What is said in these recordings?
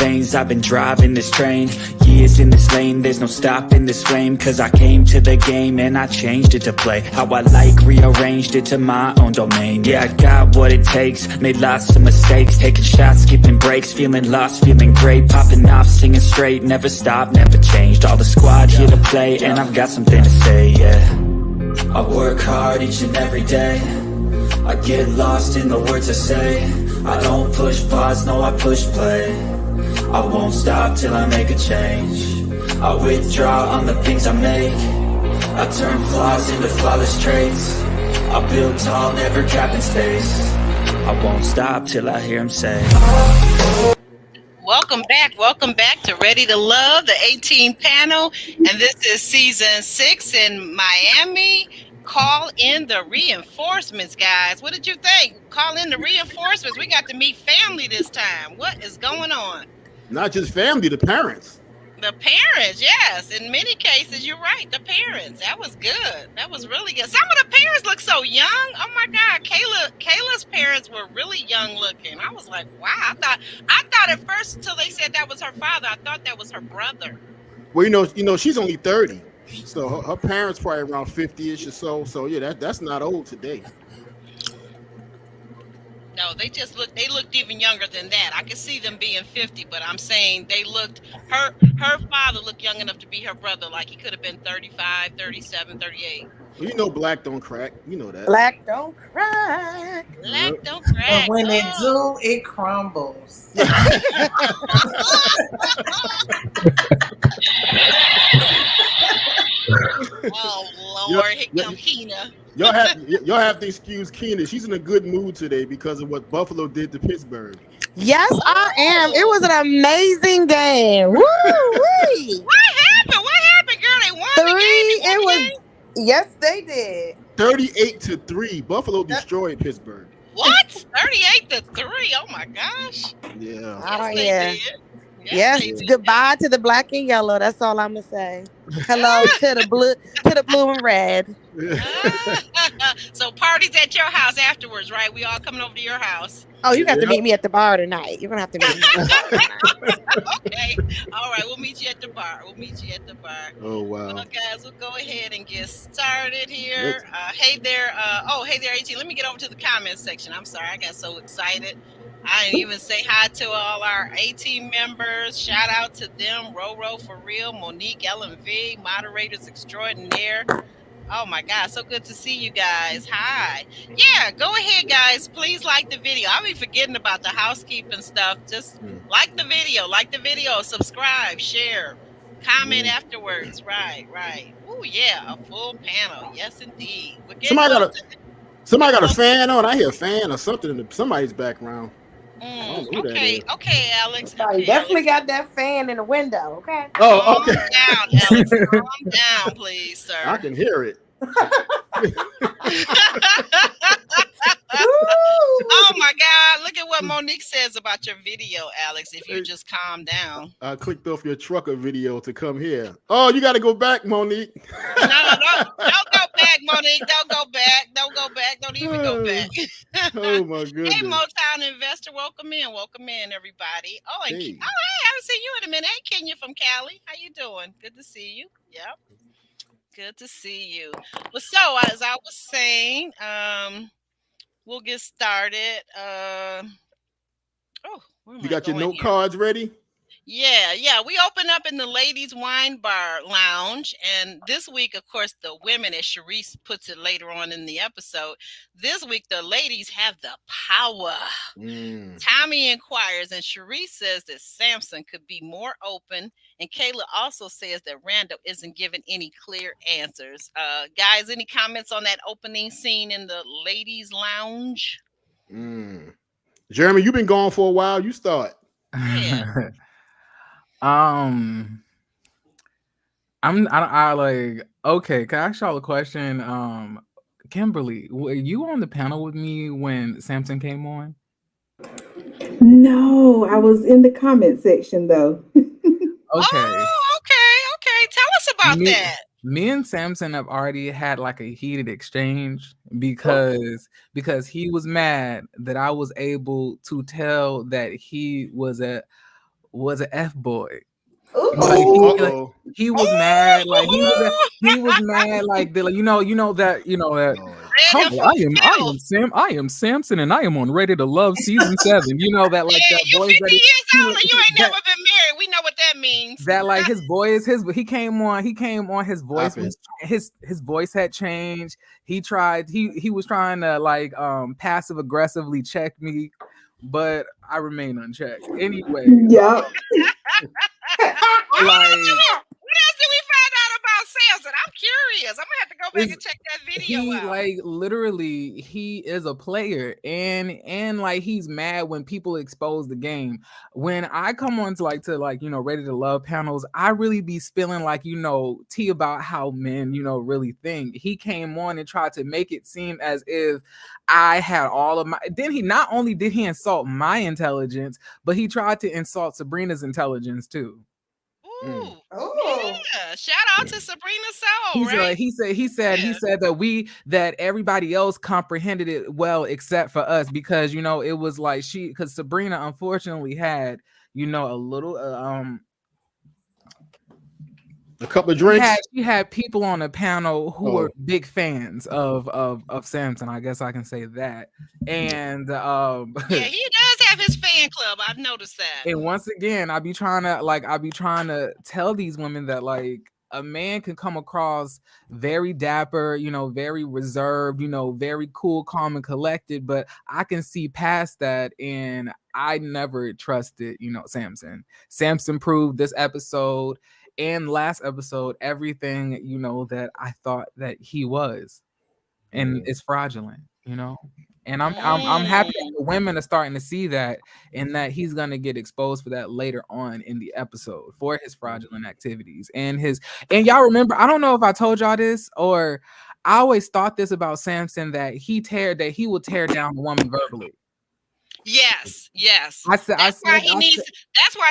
veins, I've been driving this train. Years in this lane, there's no stopping this flame. Cause I came to the game and I changed it to play how I like, rearranged it to my own domain. Yeah, I got what it takes, made lots of mistakes, taking shots, skipping breaks, feeling lost, feeling great, popping off, singing straight, never stopped, never changed. All the squad here to play, and I've got something to say, yeah. I work hard each and every day, I get lost in the words I say. I don't push pause, no, I push play. I won't stop till I make a change. I withdraw on the things I make. I turn flaws into flawless traits. I build tall, never capping space. I won't stop till I hear him say. Welcome back to Ready to Love, the 18 panel. And this is season 6 in Miami. Call in the reinforcements, guys. What did you think? Call in the reinforcements. We got to meet family this time. What is going on? Not just family, the parents. The parents, yes. In many cases, you're right. The parents. That was good. That was really good. Some of the parents look so young. Oh my God. Kayla's parents were really young looking. I was like, wow. I thought at first until they said that was her father, I thought that was her brother. Well, you know, she's only 30. So her parents probably around 50-ish or so. So yeah, that's not old today. No, they looked even younger than that. I could see them being 50, but I'm saying her father looked young enough to be her brother. Like he could have been 35, 37, 38. Well, you know black don't crack. You know that. Black don't crack. Black don't crack. But when it do, it crumbles. Oh Lord, here come Keena. Y'all have to excuse Keena. She's in a good mood today because of what Buffalo did to Pittsburgh. Yes, I am. It was an amazing game. Woo wee. What happened, girl? They won the game. It was. Yes, they did. 38-3. Buffalo destroyed Pittsburgh. What? 38-3. Oh my gosh. Yeah. Yes, Yes, goodbye to the black and yellow. That's all I'm gonna say. Hello to the blue and red. So parties at your house afterwards, right? We all coming over to your house. Oh, you have to meet me at the bar tonight. You're gonna have to meet me. Okay. All right, we'll meet you at the bar. Oh wow. Well, guys, we'll go ahead and get started here. Hey there, 18. Let me get over to the comments section. I'm sorry, I got so excited. I didn't even say hi to all our 18 members. Shout out to them. Roro for real. Monique, LMV, moderators extraordinaire. Oh my God, so good to see you guys. Hi. Yeah, go ahead, guys. Please like the video. I'll be forgetting about the housekeeping stuff. Just like the video, subscribe, share, comment afterwards. Right. Oh yeah, a full panel. Yes, indeed. Somebody got a fan on. I hear a fan or something in somebody's background. Okay, Alex. You definitely got that fan in the window, okay? Oh, okay. Calm down, Alex. Calm down, please, sir. I can hear it. Oh my God! Look at what Monique says about your video, Alex. If you just calm down. I clicked off your trucker video to come here. Oh, you got to go back, Monique. No, don't go back, Monique. Don't go back. Don't even go back. Oh my goodness. Hey, Motown investor, welcome in, everybody. Oh, and hey, I haven't seen you in a minute. Hey, Kenya from Cali, how you doing? Good to see you. Yep, good to see you. Well, so as I was saying, we'll get started. You got your note cards ready? Yeah. We open up in the ladies' wine bar lounge, and this week, of course, the women, as Charisse puts it later on in the episode, this week the ladies have the power. Tommy inquires, and Charisse says that Samson could be more open, and Kayla also says that Randall isn't giving any clear answers. Guys, any comments on that opening scene in the ladies' lounge? Jeremy, you've been gone for a while. You start. Yeah. I like, okay, can I ask y'all a question? Kimberly, were you on the panel with me when Samson came on? No, I was in the comment section though. Okay. Oh, okay. Tell us about that. Me and Samson have already had like a heated exchange because he was mad that I was able to tell that he was was an F boy. Ooh. Uh-oh. He was mad, like he was mad, like you know that I am Samson, and I am on Ready to Love season 7. You know that, like, that you voice 50 that years old and you ain't never been married. We know what that means. That, like, his voice, he came on. His voice was his voice had changed. He was trying to, like, passive aggressively check me, but I remain unchecked. Anyway, Yeah. like, What else did we find out about Samson? I'm curious. I'm gonna have to go back and check that video out. Like, literally, he is a player, and like, he's mad when people expose the game. When I come on to Ready to Love panels, I really be spilling, like, tea about how men really think. He came on and tried to make it seem as if I had all of my. Then he not only did he insult my intelligence, but he tried to insult Sabrina's intelligence too. Ooh, yeah! Shout out to Sabrina Soul, right? He said that everybody else comprehended it well except for us, because it was like because Sabrina unfortunately had a little a couple of drinks. She had people on the panel who were big fans of Samson. I guess I can say that. And yeah, he does have his fan club. I've noticed that. And once again, I be trying to tell these women that, like, a man can come across very dapper, very reserved, very cool, calm, and collected, but I can see past that, and I never trusted, Samson. Samson proved this episode and last episode everything, that I thought that he was, and it's fraudulent, And I'm happy that the women are starting to see that, and that he's gonna get exposed for that later on in the episode for his fraudulent activities and y'all remember, I don't know if I told y'all this, or I always thought this about Samson, that he will tear down the woman verbally. Yes. That's why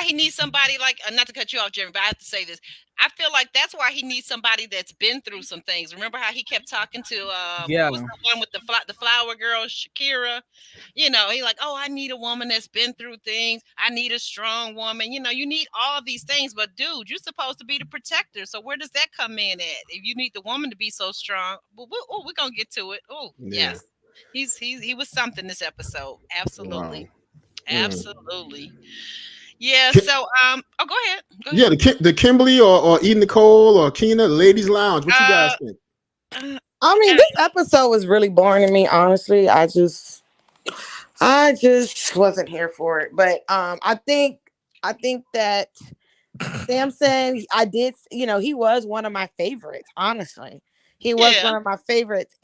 he needs somebody like, not to cut you off, Jeremy, but I have to say this. I feel like that's why he needs somebody that's been through some things. Remember how he kept talking to what was the one with the flower girl, Shakira? He like, oh, I need a woman that's been through things. I need a strong woman. You need all of these things, but dude, you're supposed to be the protector. So where does that come in at? If you need the woman to be so strong, we're gonna get to it. Oh, yeah. Yes. He was something this episode. Absolutely. Wow. Absolutely. Yeah. So go ahead. Yeah, the Kimberly or E. Nicole or Keena, Ladies Lounge. What you guys think? I mean, this episode was really boring to me, honestly. I just wasn't here for it. But I think that Samson, he was one of my favorites, honestly. He was one of my favorites,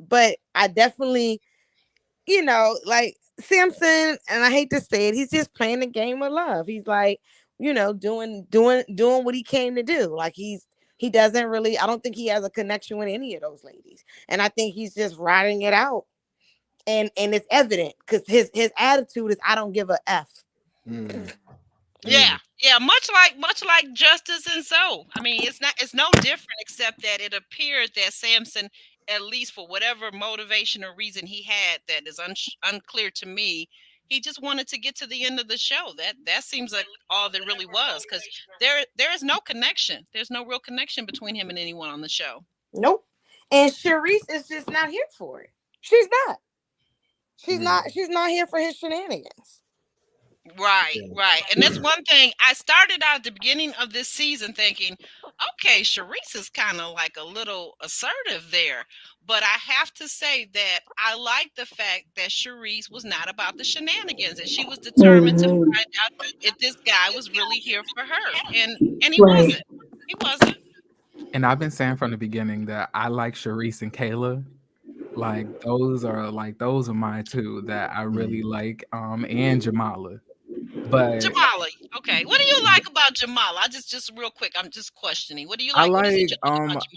but I definitely, like Samson, and I hate to say it, he's just playing the game of love. He's like, doing what he came to do. Like he doesn't really, I don't think he has a connection with any of those ladies. And I think he's just riding it out. And it's evident because his attitude is, I don't give a F. Yeah, much like Justice and So. I mean, it's no different, except that it appeared that Samson, at least for whatever motivation or reason he had that is unclear to me, he just wanted to get to the end of the show. That seems like all there really was, because there is no connection. There's no real connection between him and anyone on the show. Nope. And Charisse is just not here for it. She's not. She's not here for his shenanigans. Right. And that's one thing. I started out at the beginning of this season thinking, okay, Charisse is kind of like a little assertive there. But I have to say that I like the fact that Charisse was not about the shenanigans, and she was determined to find out if this guy was really here for her. And he wasn't. He wasn't. And I've been saying from the beginning that I like Charisse and Kayla. Like those are my two that I really like. And Jamala. But Jamala, okay. What do you like about Jamala? I just real quick, I'm just questioning. What do you like?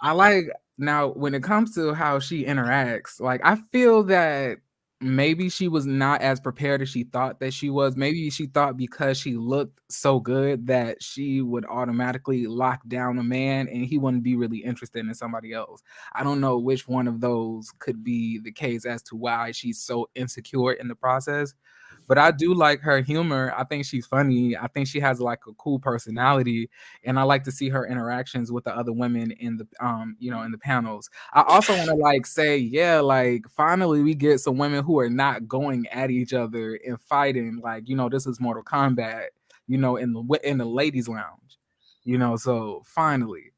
I like now when it comes to how she interacts, like I feel that maybe she was not as prepared as she thought that she was. Maybe she thought because she looked so good that she would automatically lock down a man and he wouldn't be really interested in somebody else. I don't know which one of those could be the case as to why she's so insecure in the process. But I do like her humor. I think she's funny. I think she has like a cool personality, and I like to see her interactions with the other women in the in the panels. I also want to like say, yeah, like finally we get some women who are not going at each other and fighting. Like, this is Mortal Kombat, in the ladies' lounge, so finally.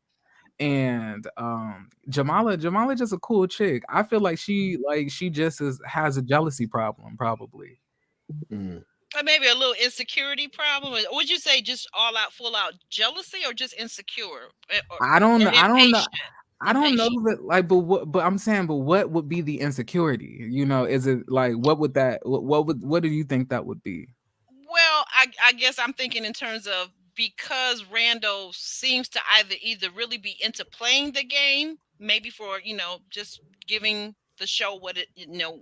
And Jamala just a cool chick. I feel like she just has a jealousy problem, probably. Or maybe a little insecurity problem. Or would you say just all out, full out jealousy, or just insecure? I don't know. I don't know. Impatient. That like, but I'm saying, but what would be the insecurity? Is it like what do you think that would be? Well, I guess I'm thinking in terms of, because Randall seems to either really be into playing the game, maybe for just giving the show what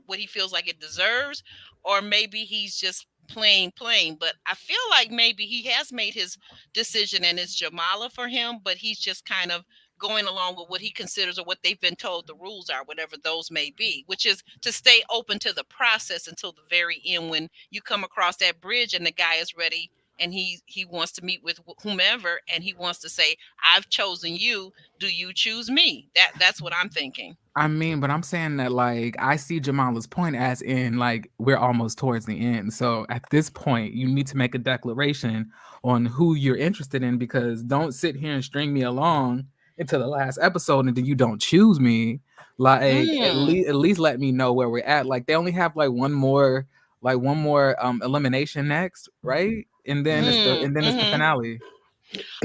what he feels like it deserves, or maybe he's just playing. But I feel like maybe he has made his decision and it's Jamala for him, but he's just kind of going along with what he considers or what they've been told the rules are, whatever those may be, which is to stay open to the process until the very end, when you come across that bridge and the guy is ready and he wants to meet with whomever, and he wants to say, I've chosen you, do you choose me? That's what I'm thinking. I mean, but I'm saying that, like, I see Jamala's point as in, like, we're almost towards the end. So at this point, you need to make a declaration on who you're interested in, because don't sit here and string me along into the last episode and then you don't choose me. Like, at least let me know where we're at. Like, they only have like one more elimination next, right? And then it's the finale.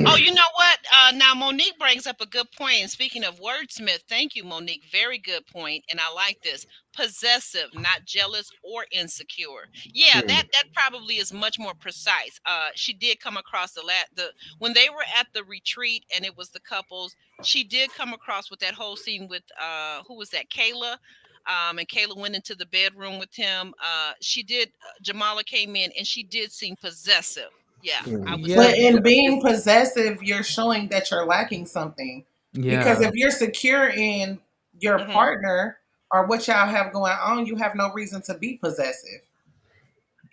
Oh, you know what? Now Monique brings up a good point. And speaking of wordsmith, thank you, Monique. Very good point. And I like this. Possessive, not jealous or insecure. Yeah, that probably is much more precise. She did come across the when they were at the retreat and it was the couples. She did come across with that whole scene with who was that? Kayla. And Kayla went into the bedroom with him. She did. Jamala came in and she did seem possessive. Yeah, but in being possessive, you're showing that you're lacking something. Yeah. Because if you're secure in your partner or what y'all have going on, you have no reason to be possessive.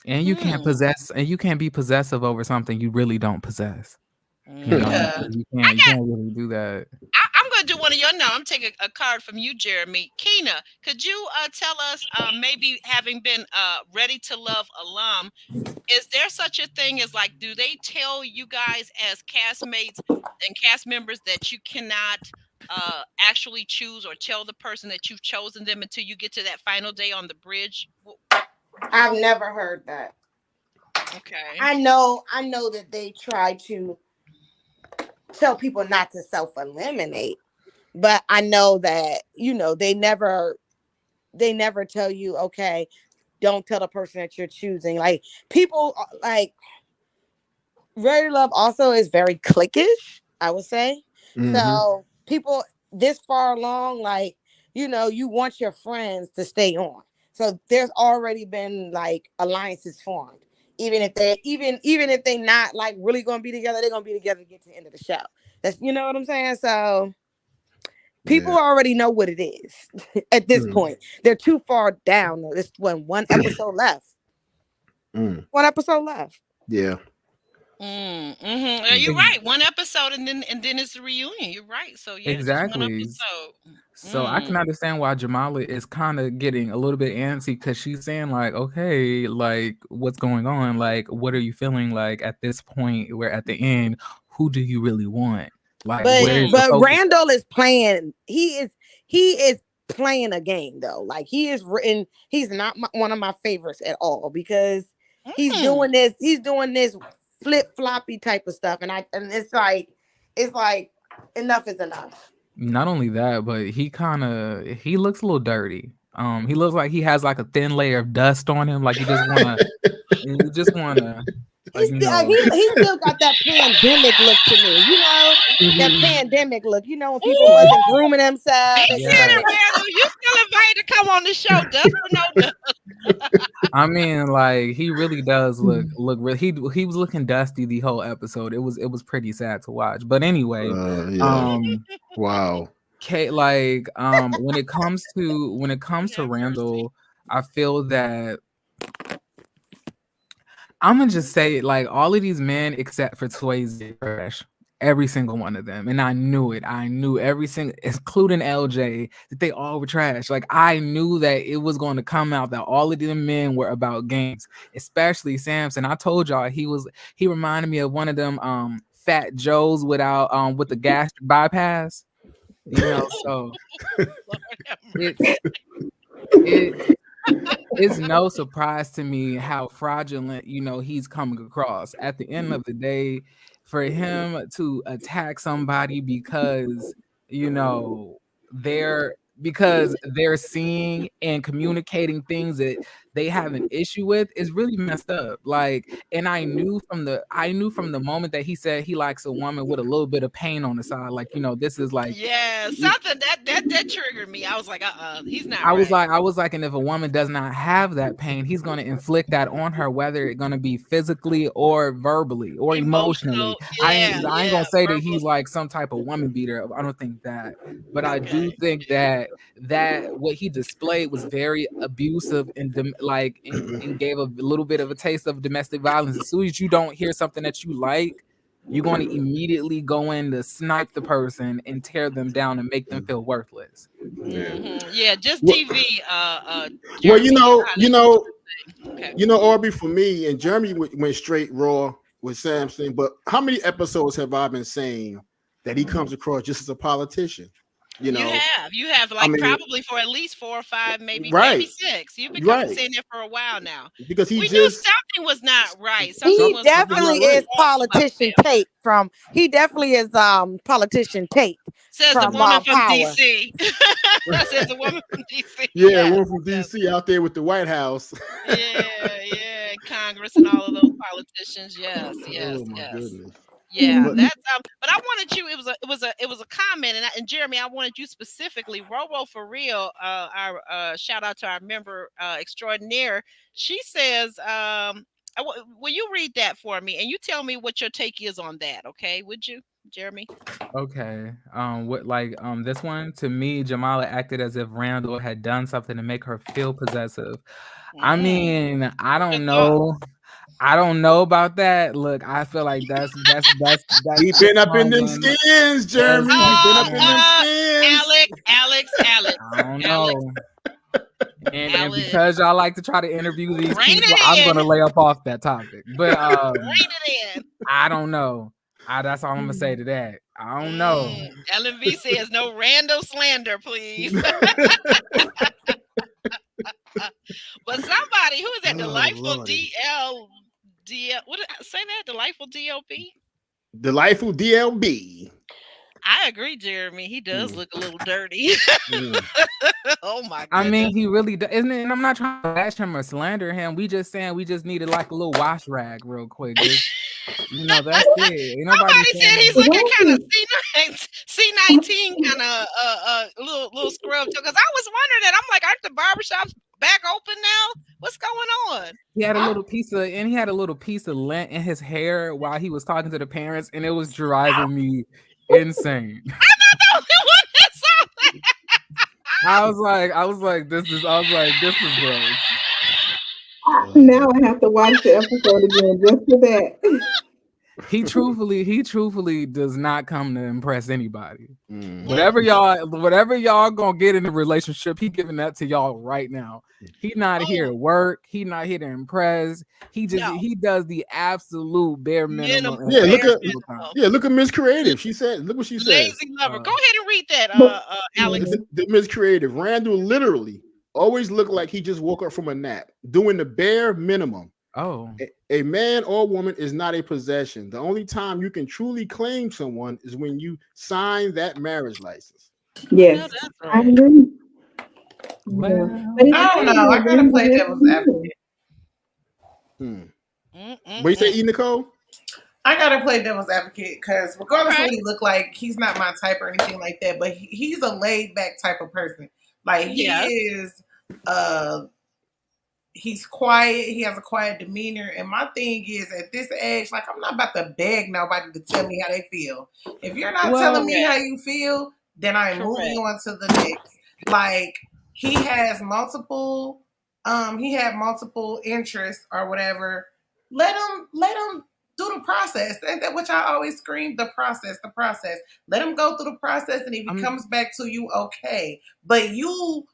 And you can't be possessive over something you really don't possess. You can't really do that. I'm going to do one of your. No, I'm taking a card from you, Jeremy. Keena, could you tell us, maybe having been Ready to Love alum, is there such a thing as, like, do they tell you guys as castmates and cast members that you cannot actually choose or tell the person that you've chosen them until you get to that final day on the bridge? I've never heard that. Okay. I know that they try to tell people not to self-eliminate, but I know that they never tell you, okay, don't tell the person that you're choosing. Like, people, like, Ready to Love also is very cliquish, I would say. So people this far along, like, you want your friends to stay on. So there's already been like alliances formed. Even if they not like really gonna be together, they're gonna be together to get to the end of the show. That's what I'm saying. So people already know what it is at this point. They're too far down. There's one episode left. One episode left. Yeah. You're right. One episode and then it's the reunion. You're right. So yeah, exactly. One episode. So I can understand why Jamala is kind of getting a little bit antsy, because she's saying, like, okay, like, what's going on? Like, what are you feeling like at this point? We're at the end. Who do you really want? Like, but Randall is playing. He is playing a game though. Like, he's not one of my favorites at all, because he's doing this flip-floppy type of stuff, and it's like enough is enough. Not only that, but he looks a little dirty. He looks like he has like a thin layer of dust on him. Like, he just wanna like, he still got that pandemic look to me. That pandemic look. When people wasn't grooming themselves. You still invited to come on the show, dust or no dust. I mean, like, he really does look real. He was looking dusty the whole episode. It was pretty sad to watch. But anyway, wow. Like, when it comes to Randall, I feel that I'm gonna just say it, like all of these men except for Swayze trash. Every single one of them. And I knew it. I knew every single, including LJ, that they all were trash. Like I knew that it was going to come out that all of them men were about games, especially Samson. I told y'all he reminded me of one of them fat Joes without with the gastric bypass. You know, so it's no surprise to me how fraudulent, you know, he's coming across. At the end of the day, for him to attack somebody because, you know, they're seeing and communicating things that they have an issue with is really messed up. Like, and I knew from the moment that he said he likes a woman with a little bit of pain on the side, like, you know, this is like, yeah, something that triggered me. I was like, he's not. I was like, and if a woman does not have that pain, he's going to inflict that on her, whether it's going to be physically or verbally or emotionally. I ain't gonna say that he's like some type of woman beater. I don't think that, but I do think that what he displayed was very abusive and and gave a little bit of a taste of domestic violence. As soon as you don't hear something that you like, you're going to immediately go in to snipe the person and tear them down and make them feel worthless. Yeah, just TV. Well, you know, Aubrey, for me, and Jeremy went straight raw with Samson. But how many episodes have I been saying that he comes across just as a politician? You know, you have like, I mean, probably for at least 4 or 5, maybe 6. You've been saying that for a while now. Because we knew something was not right. He definitely is politician Tate from. He definitely is politician Tate. Says the woman from DC. Says the woman from DC. Yeah, woman from DC out there with the White House. yeah, Congress and all of those politicians. Yes. Oh my goodness. Yeah, that's but I wanted you. It was a comment, and Jeremy, I wanted you specifically. Roro for real. Our shout out to our member extraordinaire. She says, "Will you read that for me, and you tell me what your take is on that? Okay, would you, Jeremy?" Okay. This one, to me, Jamala acted as if Randall had done something to make her feel possessive. I mean, I don't know. I don't know about that. Look, I feel like that's We've been up in them skins, Jeremy. We've been up in them skins. Alex. I don't know. And because y'all like to try to interview these people, I'm gonna lay up off that topic. But I don't know. That's all I'm gonna say to that. I don't know. LMV says no Randall slander, please. But somebody who is that delightful DL. What did I say that? Delightful DLB? Delightful DLB. I agree, Jeremy. He does look a little dirty. Oh my god. I mean, he really does, isn't it? And I'm not trying to bash him or slander him. We just saying we just needed like a little wash rag real quick. You know, that's it. Ain't nobody said he's looking kind of C19 kind of little scrub too. Because I was wondering that. I'm like, aren't the barbershops back open now? What's going on? He had a little piece of lint in his hair while he was talking to the parents, and it was driving me insane. I'm not the only one that saw that. I was like, this is gross. Now I have to watch the episode again just for that. He truthfully does not come to impress anybody. Whatever y'all gonna get in a relationship, he giving that to y'all right now. He not here to work. He not here to impress. He does the absolute bare minimum. Look at Miss Creative. She said, look what she said. Lazy lover. Go ahead and read that, Alex. The Miss Creative. Randall literally always looked like he just woke up from a nap, doing the bare minimum. Oh, a man or woman is not a possession. The only time you can truly claim someone is when you sign that marriage license. Yes, I agree. Well, I don't know. I gotta play devil's advocate. What you say, E. Nicole? I gotta play devil's advocate because regardless of what he look like, he's not my type or anything like that. But he's a laid back type of person. Like he is. He's quiet. He has a quiet demeanor. And my thing is, at this age, like, I'm not about to beg nobody to tell me how they feel. If you're not telling me how you feel, then I'm moving on to the next. Like, he had multiple interests or whatever let them do the process. That's what y'all always scream, the process. Let him go through the process, and if he comes back to you, okay. But you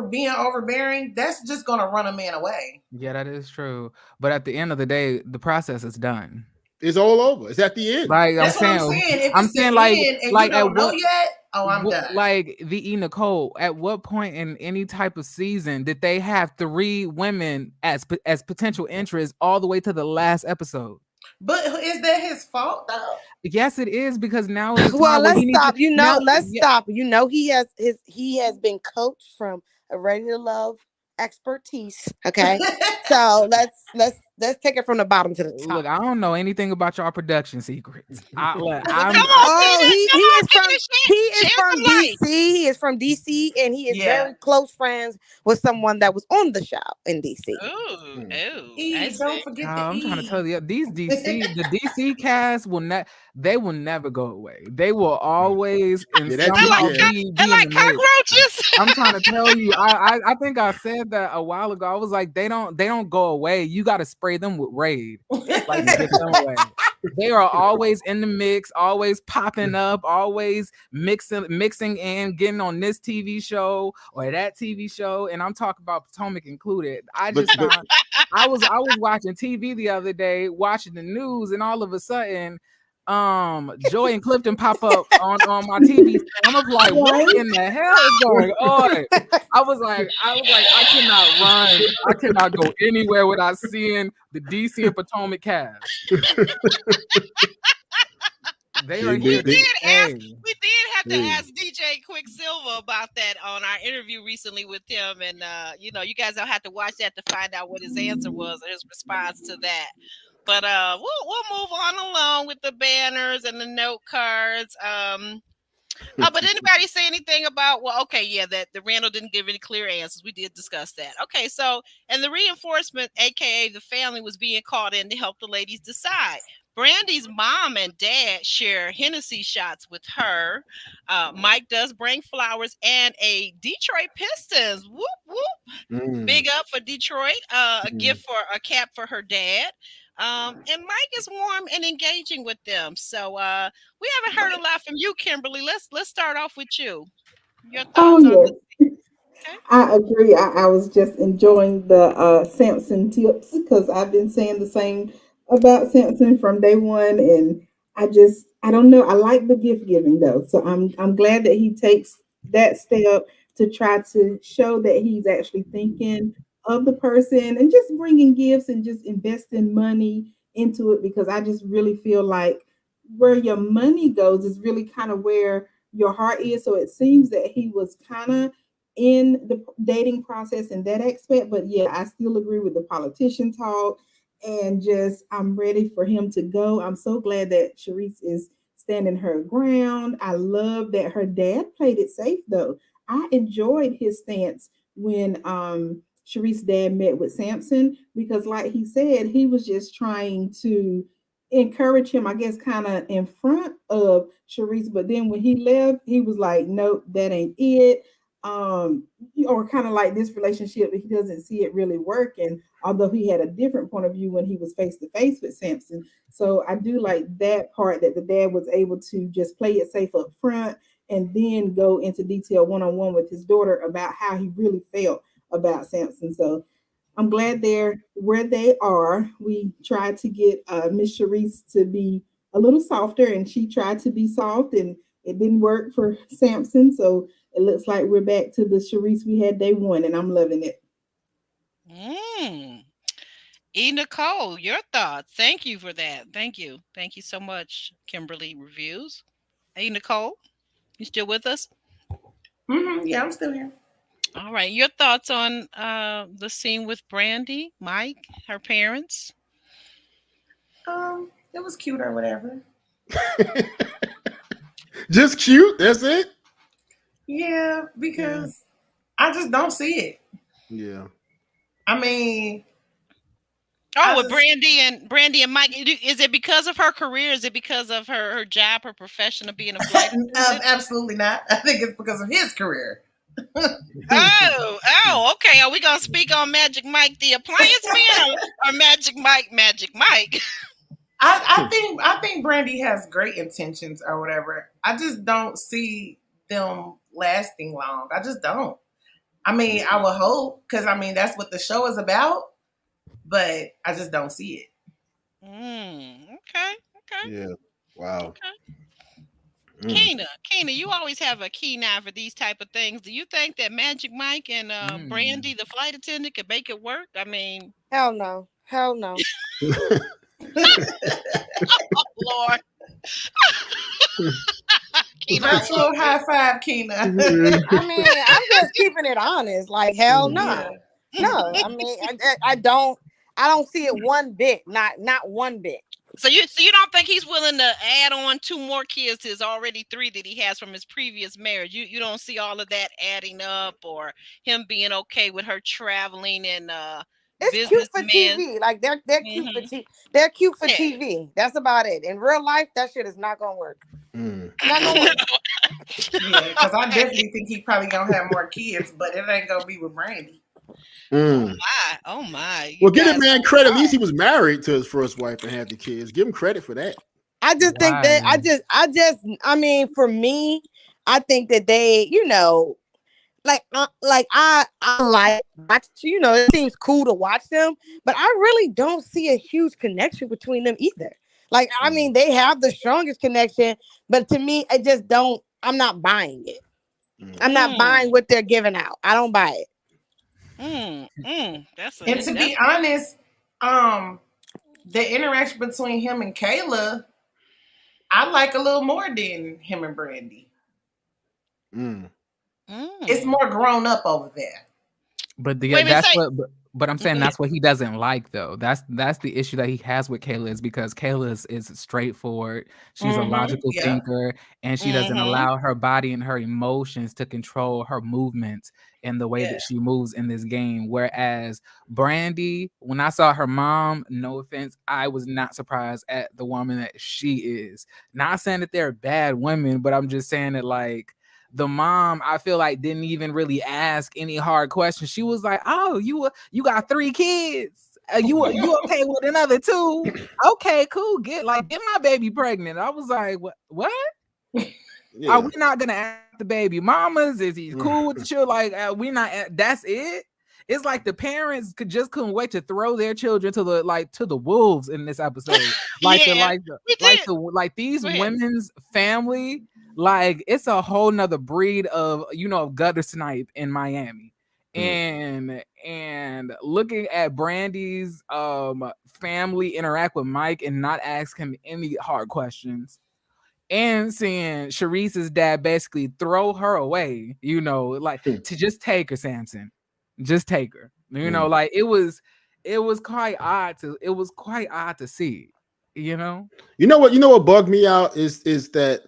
being overbearing, that's just gonna run a man away. Yeah, that is true. But at the end of the day, the process is done. It's all over. It's at the end. Like that's what I'm saying. If I'm it's saying the like, end and like you don't at know what yet, I'm done. Like the Nicole, at what point in any type of season did they have 3 women as potential interests all the way to the last episode? But is that his fault though? Yes, it is, because now it's well, let's stop. To, Stop. He has been coached from a Ready to Love expertise. Okay, so let's take it from the bottom to the top. Look, I don't know anything about y'all production secrets. He is from DC. He is from DC, and he is very close friends with someone that was on the show in DC. Don't forget I'm trying to tell you, the DC cast will never go away. They will always somehow be like cockroaches. I'm trying to tell you. I think I said that a while ago. I was like, they don't go away. You got to spray them with Raid, like to get them away. They are always in the mix, always popping up, always mixing and getting on this TV show or that TV show. And I'm talking about Potomac included. I was watching TV the other day, watching the news, and all of a sudden, Joy and Clifton pop up on my TV. I was like, what in the hell is going on? I was like, I cannot run. I cannot go anywhere without seeing the DC and Potomac cast. They are here. We did have to ask DJ Quicksilver about that on our interview recently with him, and you guys don't have to watch that to find out what his answer was or his response to that. But we'll move on along with the banners and the note cards. But anybody say anything about that the Randall didn't give any clear answers. We did discuss that. Okay, so and the reinforcement, aka the family, was being called in to help the ladies decide. Brandy's mom and dad share Hennessy shots with her. Mike does bring flowers and a Detroit Pistons. Whoop whoop! Big up for Detroit. A gift for a cap for her dad. And Mike is warm and engaging with them. So we haven't heard a lot from you, Kimberly. Let's start off with you. Your thoughts on this? Okay. I agree. I was just enjoying the Samson tips because I've been saying the same about Samson from day one, and I don't know. I like the gift giving though, so I'm glad that he takes that step to try to show that he's actually thinking of the person and just bringing gifts and just investing money into it, because I just really feel like where your money goes is really kind of where your heart is. So it seems that he was kind of in the dating process in that aspect, but yeah, I still agree with the politician talk, and just I'm ready for him to go. I'm so glad that Charisse is standing her ground. I love that her dad played it safe though. I enjoyed his stance when Charisse's dad met with Samson, because like he said, he was just trying to encourage him, I guess, kind of in front of Charisse. But then when he left, he was like, nope, that ain't it. Or kind of like this relationship, he doesn't see it really working, although he had a different point of view when he was face to face with Samson. So I do like that part, that the dad was able to just play it safe up front and then go into detail one-on-one with his daughter about how he really felt about Samson. So I'm glad they're where they are. We tried to get Miss Charisse to be a little softer, and she tried to be soft, and it didn't work for Samson. So it looks like we're back to the Charisse we had day one, and I'm loving it. Nicole, your thoughts. Thank you for that. Thank you so much, Kimberly Reviews. Hey, Nicole, you still with us? Yeah, I'm still here. All right, your thoughts on the scene with Brandy, Mike, her parents? It was cute or whatever. Just cute. That's it. Yeah, because I just don't see it. Yeah. I mean, with Brandy and Mike, is it because of her career? Is it because of her job, her profession of being a flight attendant? Absolutely not. I think it's because of his career. Okay. Are we gonna speak on Magic Mike, the appliance man, or Magic Mike, Magic Mike? I think Brandy has great intentions or whatever. I just don't see them lasting long. I just don't. I mean, I would hope because I mean that's what the show is about, but I just don't see it. Okay. Yeah. Wow. Okay. Keena, you always have a keen eye for these type of things. Do you think that Magic Mike and Brandy, the flight attendant, could make it work? I mean, hell no. oh Lord. Keena, virtual high five, Keena. I mean, I'm just keeping it honest. Like hell no. Yeah. No, I mean, I don't see it one bit. Not one bit. So you don't think he's willing to add on 2 more kids to his already 3 that he has from his previous marriage? You don't see all of that adding up, or him being okay with her traveling and it's cute for TV. Like they're cute for TV. They're cute for TV. That's about it. In real life, that shit is not gonna work. Not gonna work. Yeah, because I definitely think he probably gonna have more kids, but it ain't gonna be with Brandy. Oh my! Well, give the man credit. At least he was married to his first wife and had the kids. Give him credit for that. I just think that I mean, for me, I think that they, like I like watch, it seems cool to watch them, but I really don't see a huge connection between them either. Like, I mean, they have the strongest connection, but to me, I'm not buying it. I'm not buying what they're giving out. I don't buy it. And to be honest, the interaction between him and Kayla, I like a little more than him and Brandy. It's more grown up over there. But But I'm saying that's what he doesn't like, though. That's the issue that he has with Kayla, is because Kayla is straightforward. She's a logical thinker, and she doesn't allow her body and her emotions to control her movements and the way that she moves in this game. Whereas Brandy, when I saw her mom, no offense, I was not surprised at the woman that she is. Not saying that they're bad women, but I'm just saying that, like, the mom, I feel like, didn't even really ask any hard questions. She was like, "Oh, you got 3 kids. You okay with another 2? Okay, cool. Get my baby pregnant." I was like, "What? Yeah. Are we not gonna ask the baby mamas? Is he cool with the children? Like, we not? That's it." It's like the parents couldn't wait to throw their children to the wolves in this episode. These women's family. Like, it's a whole nother breed of gutter snipe in Miami. And looking at Brandy's family interact with Mike and not ask him any hard questions, and seeing Charisse's dad basically throw her away, to just take her, Samson. Just take her. Like, it was quite odd to see. You know what bugged me out is that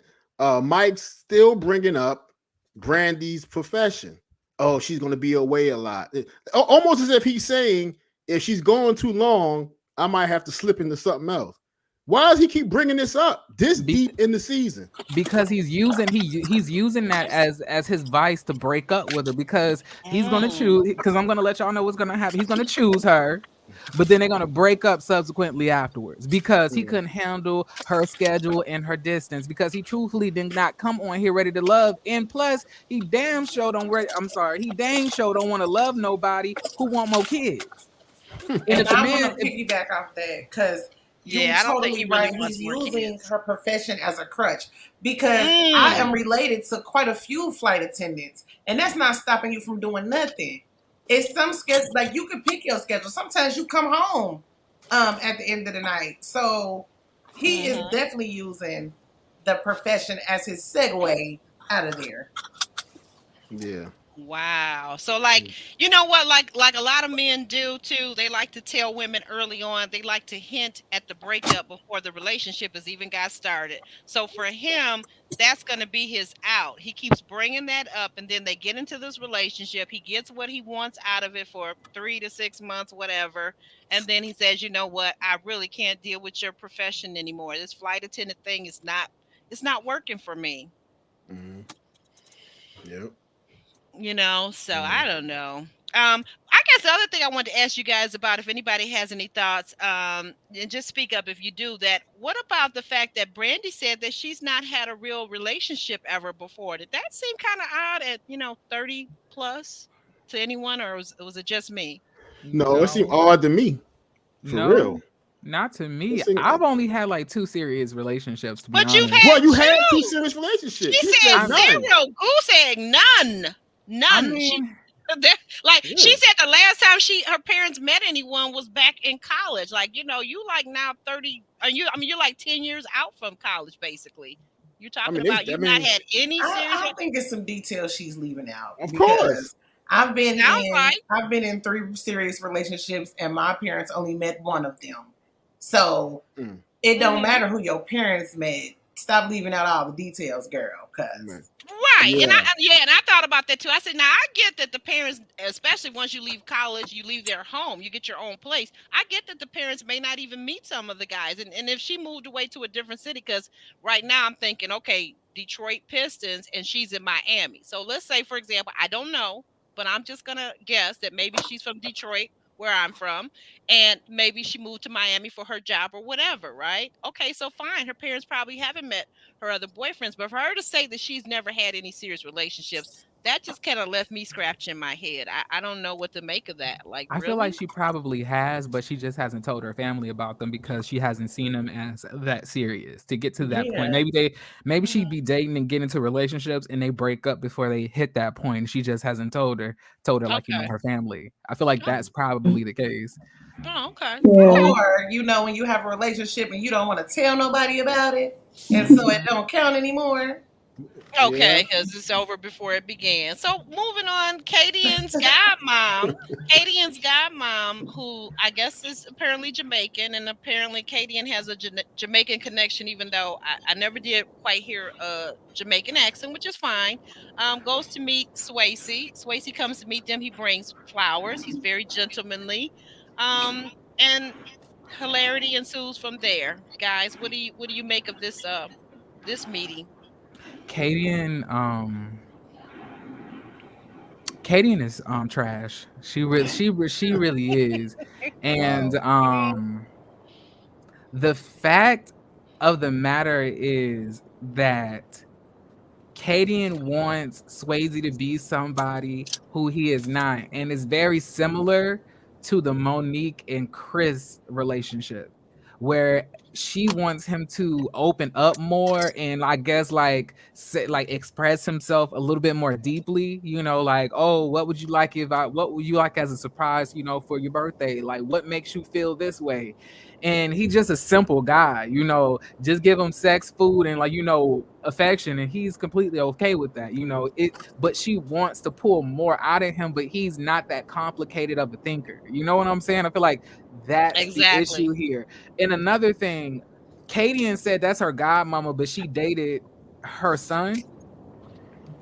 Mike's still bringing up Brandy's profession. Oh, she's going to be away a lot. Almost as if he's saying, if she's going too long, I might have to slip into something else. Why does he keep bringing this up deep in the season? Because he's using that as his vice to break up with her, because he's going to choose, because I'm going to let y'all know what's going to happen. He's going to choose her, but then they're going to break up subsequently afterwards, because he couldn't handle her schedule and her distance, because he truthfully did not come on here ready to love. And plus, he dang sure don't want to love nobody who want more kids. And I'm going to piggyback off that, because I don't think he's using her profession as a crutch, because I am related to quite a few flight attendants, and that's not stopping you from doing nothing. It's some schedule, like, you can pick your schedule. Sometimes you come home at the end of the night. So he is definitely using the profession as his segue out of there. Yeah. Wow. So, like, you know what, like a lot of men do too, they like to tell women early on, they like to hint at the breakup before the relationship has even got started. So for him, that's going to be his out. He keeps bringing that up, and then they get into this relationship. He gets what he wants out of it for 3 to 6 months, whatever. And then he says, you know what, I really can't deal with your profession anymore. This flight attendant thing it's not working for me. Yep. So I don't know. I guess the other thing I wanted to ask you guys about, if anybody has any thoughts, and just speak up if you do, that what about the fact that Brandy said that she's not had a real relationship ever before? Did that seem kind of odd at 30 plus to anyone, or was it just me? No, it seemed odd to me. For real. Not to me. I've only had like 2 serious relationships, to be honest. You've had you had 2 serious relationships. She said zero. Goose egg, none. I mean, she said the last time her parents met anyone was back in college. You like now 30. You're like 10 years out from college, basically. You're talking about you've not had any serious. I think it's some details she's leaving out. Of course. I've been in 3 serious relationships, and my parents only met one of them. So it don't matter who your parents met. Stop leaving out all the details, girl. Right. Yeah. And I thought about that too. I said, now I get that the parents, especially once you leave college, you leave their home, you get your own place. I get that the parents may not even meet some of the guys. And if she moved away to a different city, because right now I'm thinking, okay, Detroit Pistons, and she's in Miami. So let's say, for example, I don't know, but I'm just going to guess that maybe she's from Detroit, where I'm from, and maybe she moved to Miami for her job or whatever, right? Okay, so fine. Her parents probably haven't met her other boyfriends, but for her to say that she's never had any serious relationships, that just kind of left me scratching my head. I don't know what to make of that. I feel like she probably has, but she just hasn't told her family about them because she hasn't seen them as that serious to get to that point. Maybe she'd be dating and get into relationships and they break up before they hit that point. She just hasn't told her like, her family. I feel like that's probably the case. Oh, okay. Or, when you have a relationship and you don't want to tell nobody about it, and so it don't count anymore. Okay, because it's over before it began. So moving on, Kadian's godmom, who I guess is apparently Jamaican, and apparently Kadian has a Jamaican connection, even though I never did quite hear a Jamaican accent, which is fine. Goes to meet Swayze. Swayze comes to meet them. He brings flowers. He's very gentlemanly, and hilarity ensues from there. Guys, what do you make of this meeting? Kadian is trash. She really is. And the fact of the matter is that Kadian wants Swayze to be somebody who he is not, and it's very similar to the Monique and Chris relationship, where she wants him to open up more and I guess express himself a little bit more deeply, oh, what would you like as a surprise, for your birthday? Like, what makes you feel this way? And he's just a simple guy, just give him sex, food, and affection, and he's completely okay with that, but she wants to pull more out of him, but he's not that complicated of a thinker. You know what I'm saying? I feel like that's the issue here. And another thing, Kadian said that's her godmama, but she dated her son.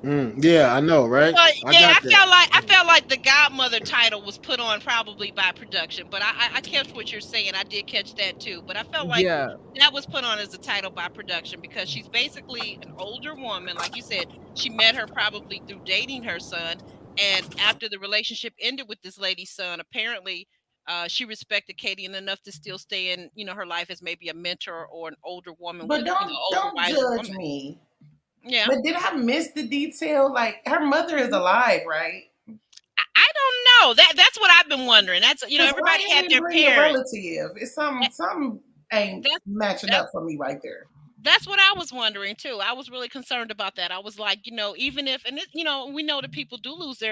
Yeah, I know, right? I felt like the godmother title was put on probably by production, but I catch what you're saying. I did catch that too, but I felt like that was put on as a title by production because she's basically an older woman. Like you said, she met her probably through dating her son, and after the relationship ended with this lady's son, apparently she respected Kadian enough to still stay in her life as maybe a mentor or an older woman. But don't judge me. Yeah. But did I miss the detail? Like, her mother is alive, right? I don't know. That's what I've been wondering. That's everybody had their parents. Relative. It's some ain't matching up for me right there. That's what I was wondering too. I was really concerned about that. I was like, even if, and we know that people do lose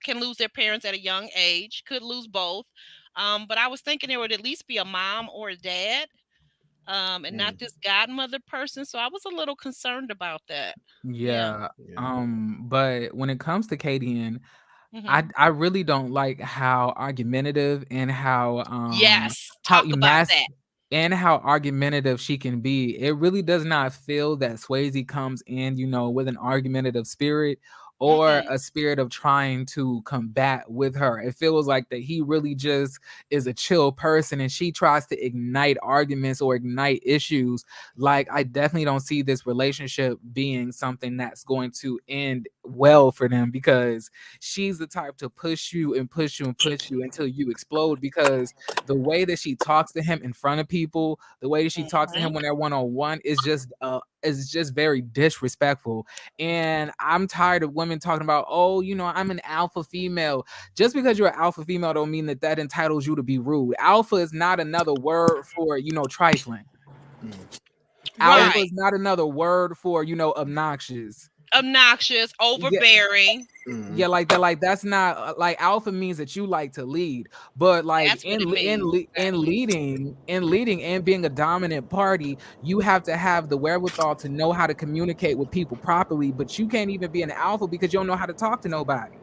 can lose their parents at a young age, could lose both. But I was thinking there would at least be a mom or a dad. And not this godmother person. So I was a little concerned about that. Yeah. But when it comes to Kadian, I really don't like how argumentative and how and how argumentative she can be. It really does not feel that Swayze comes in, with an argumentative spirit or a spirit of trying to combat with her. It feels like that he really just is a chill person, and she tries to ignite arguments or ignite issues. Like, I definitely don't see this relationship being something that's going to end well for them, because she's the type to push you and push you and push you until you explode, because the way that she talks to him in front of people, the way that she talks to him when they're one-on-one is just very disrespectful. And I'm tired of women talking about, oh, you know, I'm an alpha female. Just because you're an alpha female don't mean that entitles you to be rude. Alpha is not another word for, you know, trifling. Alpha is not another word for, you know, obnoxious, overbearing. Yeah, like that. Like, that's not like alpha means that you like to lead, but like in leading and being a dominant party, you have to have the wherewithal to know how to communicate with people properly. But you can't even be an alpha because you don't know how to talk to nobody.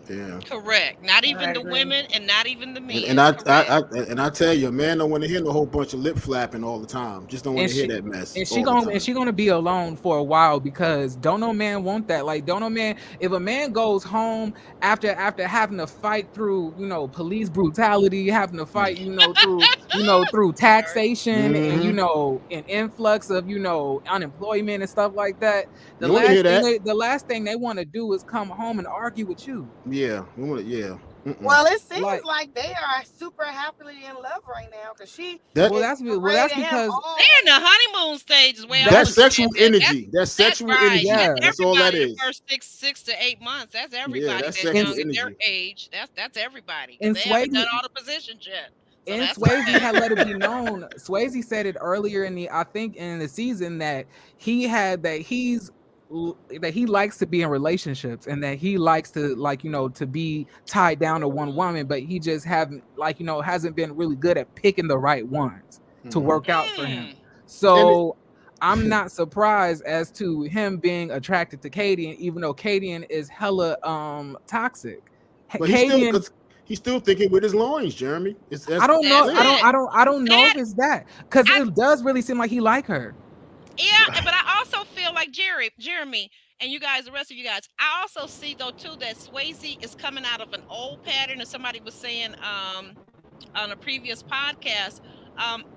Yeah. Correct. Not even the women and not even the men. And I tell you, a man don't want to hear no whole bunch of lip flapping all the time. Just don't want to hear that mess. And she gonna be alone for a while, because don't no man want that. Like, don't no man, if a man goes home after having to fight through, you know, police brutality, having to fight, through taxation and, you know, an influx of, you know, unemployment and stuff like that. The last thing they want to do is come home and argue with you. Yeah. Well, it seems like they are super happily in love right now, because that's because they're in the honeymoon stage as well. That's sexual energy. That's sexual energy. Yeah, that's all that is. The first 6 to 8 months. That's everybody. Yeah, that's that's young in their age. That's everybody. And they haven't done all the positions yet. So and Swayze had let it be known. Swayze said it earlier in the season that he likes to be in relationships, and that he likes to, like, you know, to be tied down to one woman, but he just hasn't been really good at picking the right ones to work out for him. So I'm not surprised as to him being attracted to Kadian, even though Kadian is hella toxic. But he's still thinking with his loins, Jeremy. I don't know if it's that, because it does really seem like he like her. Yeah, but I also feel like Jeremy, and you guys, the rest of you guys, I also see though too that Swayze is coming out of an old pattern, and somebody was saying on a previous podcast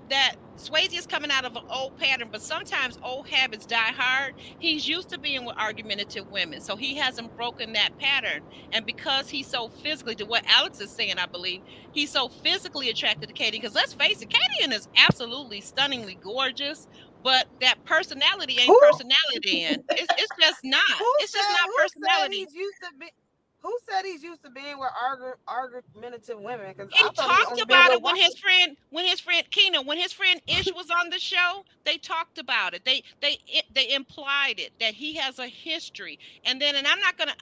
that Swayze is coming out of an old pattern, but sometimes old habits die hard. He's used to being with argumentative women, so he hasn't broken that pattern. And because he's so physically, to what Alex is saying, I believe, he's so physically attracted to Kadian, because let's face it, Kadian is absolutely stunningly gorgeous, but that personality ain't personality in. It's just not. It's just not personality. Who said he's used to being with argumentative women? He talked about it when his friend Keena, when his friend Ish was on the show. They talked about it. They implied it, that he has a history. And I'm not gonna.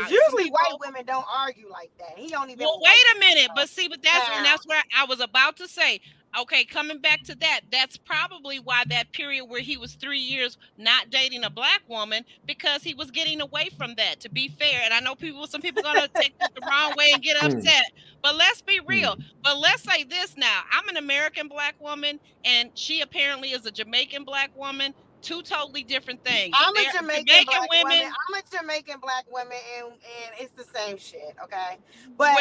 Usually white women don't argue like that. He don't even. Well, wait a minute, but see, that's where I was about to say. Okay, coming back to that, that's probably why that period where he was 3 years not dating a black woman, because he was getting away from that, to be fair. And I know some people are going to take it the wrong way and get upset, but let's be real. But let's say this now. I'm an American black woman, and she apparently is a Jamaican black woman. Two totally different things. I'm a Jamaican black woman, and it's the same shit, okay? But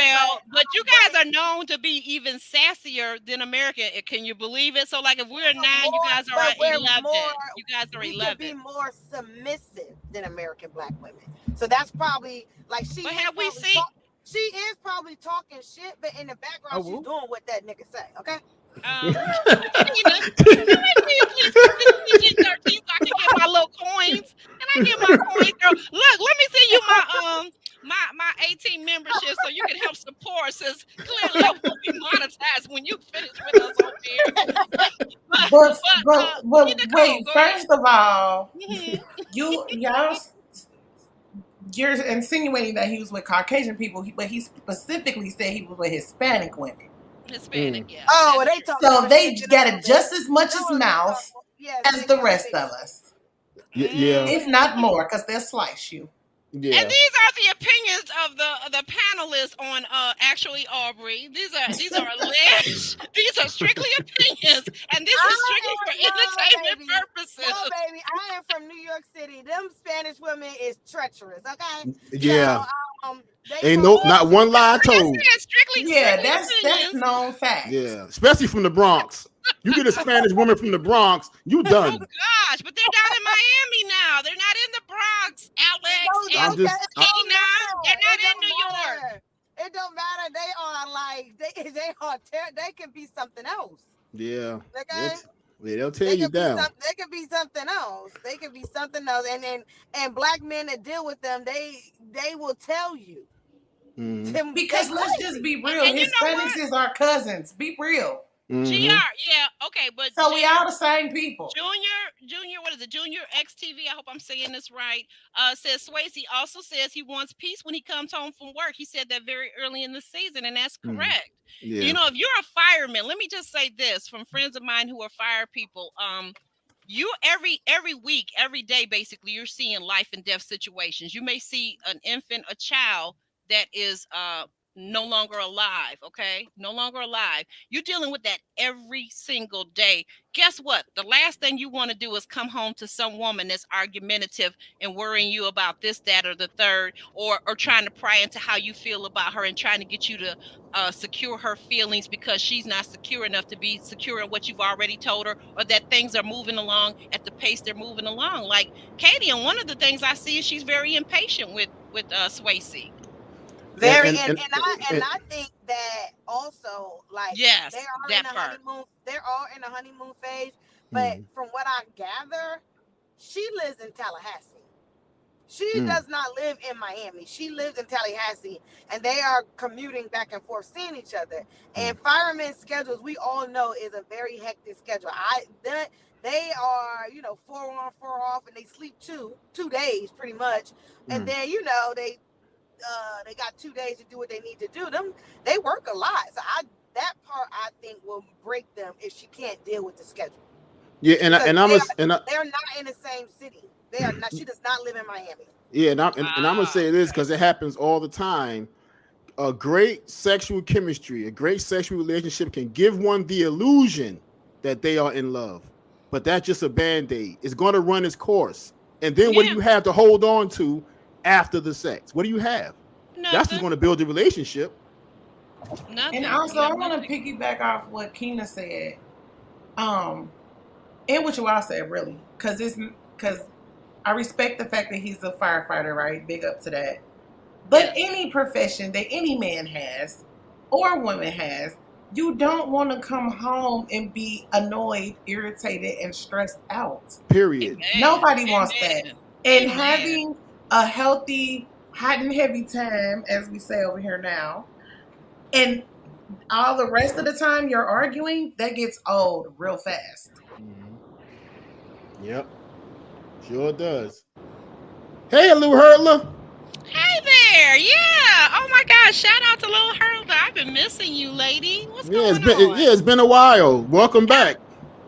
you guys are known to be even sassier than American. Can you believe it? So, like, if we're 9, you guys are at 11. You guys are 11. We can be more submissive than American black women. So that's probably like she is probably talking shit, but in the background she's doing what that nigga say, okay? Please PG-13 so I can get my little coins. And I get my coins, girl. Look, let me send you my 18 membership so you can help support, since clearly I won't be monetized when you finish with us on here. But wait, first of all, you're insinuating that he was with Caucasian people, but he specifically said he was with Hispanic women. Hispanic, yeah. Oh, so they got it just as much as mouth as the rest of us. Yeah. If not more, because they'll slice you. Yeah. And these are the opinions of the panelists on Actually Aubrey. These are alleged. These are strictly opinions, and this is strictly for entertainment purposes. No, baby, I am from New York City. Them Spanish women is treacherous. Okay. Yeah. So, ain't not one lie told. Strictly that's opinions. known fact. Yeah, especially from the Bronx. You get a Spanish woman from the Bronx, you done. Oh gosh, but they're down in Miami now. They're not in the Bronx, Alex. I'm just. They're not in New York. It don't matter. They are like they can be something else. Yeah. Okay. They'll tear you down. They could be something else. They could be something else. And black men that deal with them, they will tell you. Mm-hmm. Because let's just be real. Hispanics is our cousins. Be real. Mm-hmm. GR, yeah, okay, but so we all the same people. Junior, what is it? Junior XTV, I hope I'm saying this right. Says Swayze also says he wants peace when he comes home from work. He said that very early in the season, and that's correct. Yeah. You know, if you're a fireman, let me just say this from friends of mine who are fire people. You every week, every day, basically, you're seeing life and death situations. You may see an infant, a child that is no longer alive, okay? No longer alive. You're dealing with that every single day. Guess what? The last thing you want to do is come home to some woman that's argumentative and worrying you about this, that, or the third, or trying to pry into how you feel about her and trying to get you to secure her feelings because she's not secure enough to be secure in what you've already told her, or that things are moving along at the pace they're moving along. Like Kadian, one of the things I see is she's very impatient with Swayze. Very, and I think that also, like, yes, they are in the honeymoon. They're all in the honeymoon phase. But from what I gather, she lives in Tallahassee. She does not live in Miami. She lives in Tallahassee, and they are commuting back and forth, seeing each other. And firemen's schedules, we all know, is a very hectic schedule. They are, 4 on, 4 off, and they sleep 2 days pretty much, and then they got 2 days to do what they need to do. They work a lot, so that part I think will break them if she can't deal with the schedule. Yeah, they're not in the same city. They are not. She does not live in Miami. Yeah, and I'm gonna say this because it happens all the time. A great sexual chemistry, a great sexual relationship can give one the illusion that they are in love, but that's just a band-aid. It's going to run its course, and then what do you have to hold on to after the sex? What do you have? Nothing. That's what's going to build the relationship. Nothing. And also, I want to piggyback off what Keena said, and what you all said, really, because I respect the fact that he's a firefighter, right? Big up to that. But any profession that any man has or woman has, you don't want to come home and be annoyed, irritated, and stressed out. Period. Nobody wants that. And having a healthy, hot and heavy time, as we say over here now, and all the rest of the time you're arguing, that gets old real fast. Yep. Sure does. Hey, Lou Hurtler. Hey there. Yeah. Oh my gosh. Shout out to Lil Hurtler. I've been missing you, lady. What's going on? It's been a while. Welcome back.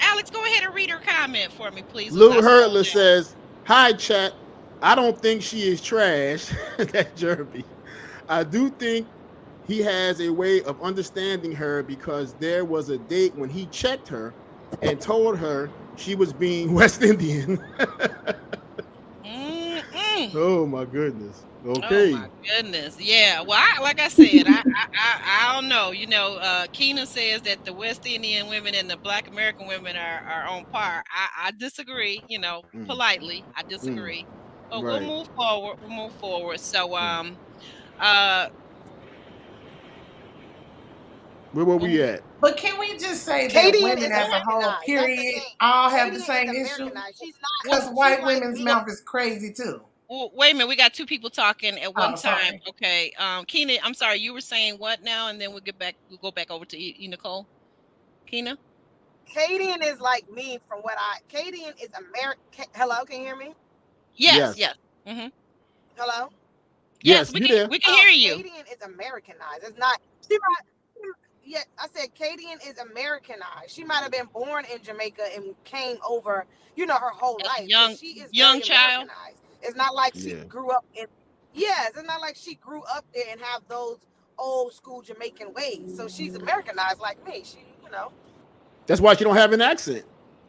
Alex, go ahead and read her comment for me, please. Lou Hurtler says, "Hi, chat. I don't think she is trash." That's Jeremy. I do think he has a way of understanding her because there was a date when he checked her and told her she was being West Indian. Oh my goodness. Okay. Oh my goodness. Yeah. Well, like I said, I don't know. Keena says that the West Indian women and the Black American women are on par. I disagree. Politely, I disagree. But right. We'll move forward. So where were we at? But can we just say that women as a whole, period, all have the same issue? Because white women's mouth is crazy too. Well, wait a minute, we got two people talking at one time. Okay, Keena, I'm sorry, you were saying what now? And then we'll go back over to Nicole. Keena? Kadian is like me from what Kadian is American. Hello, can you hear me? Yes. Mm-hmm. Hello? Yes, we can hear you. Kadian is Americanized. It's not, I said Kadian is Americanized. She might have been born in Jamaica and came over, her whole life. She is young child. It's not like she grew up it's not like she grew up there and have those old school Jamaican ways. So she's Americanized like me. She. That's why she don't have an accent.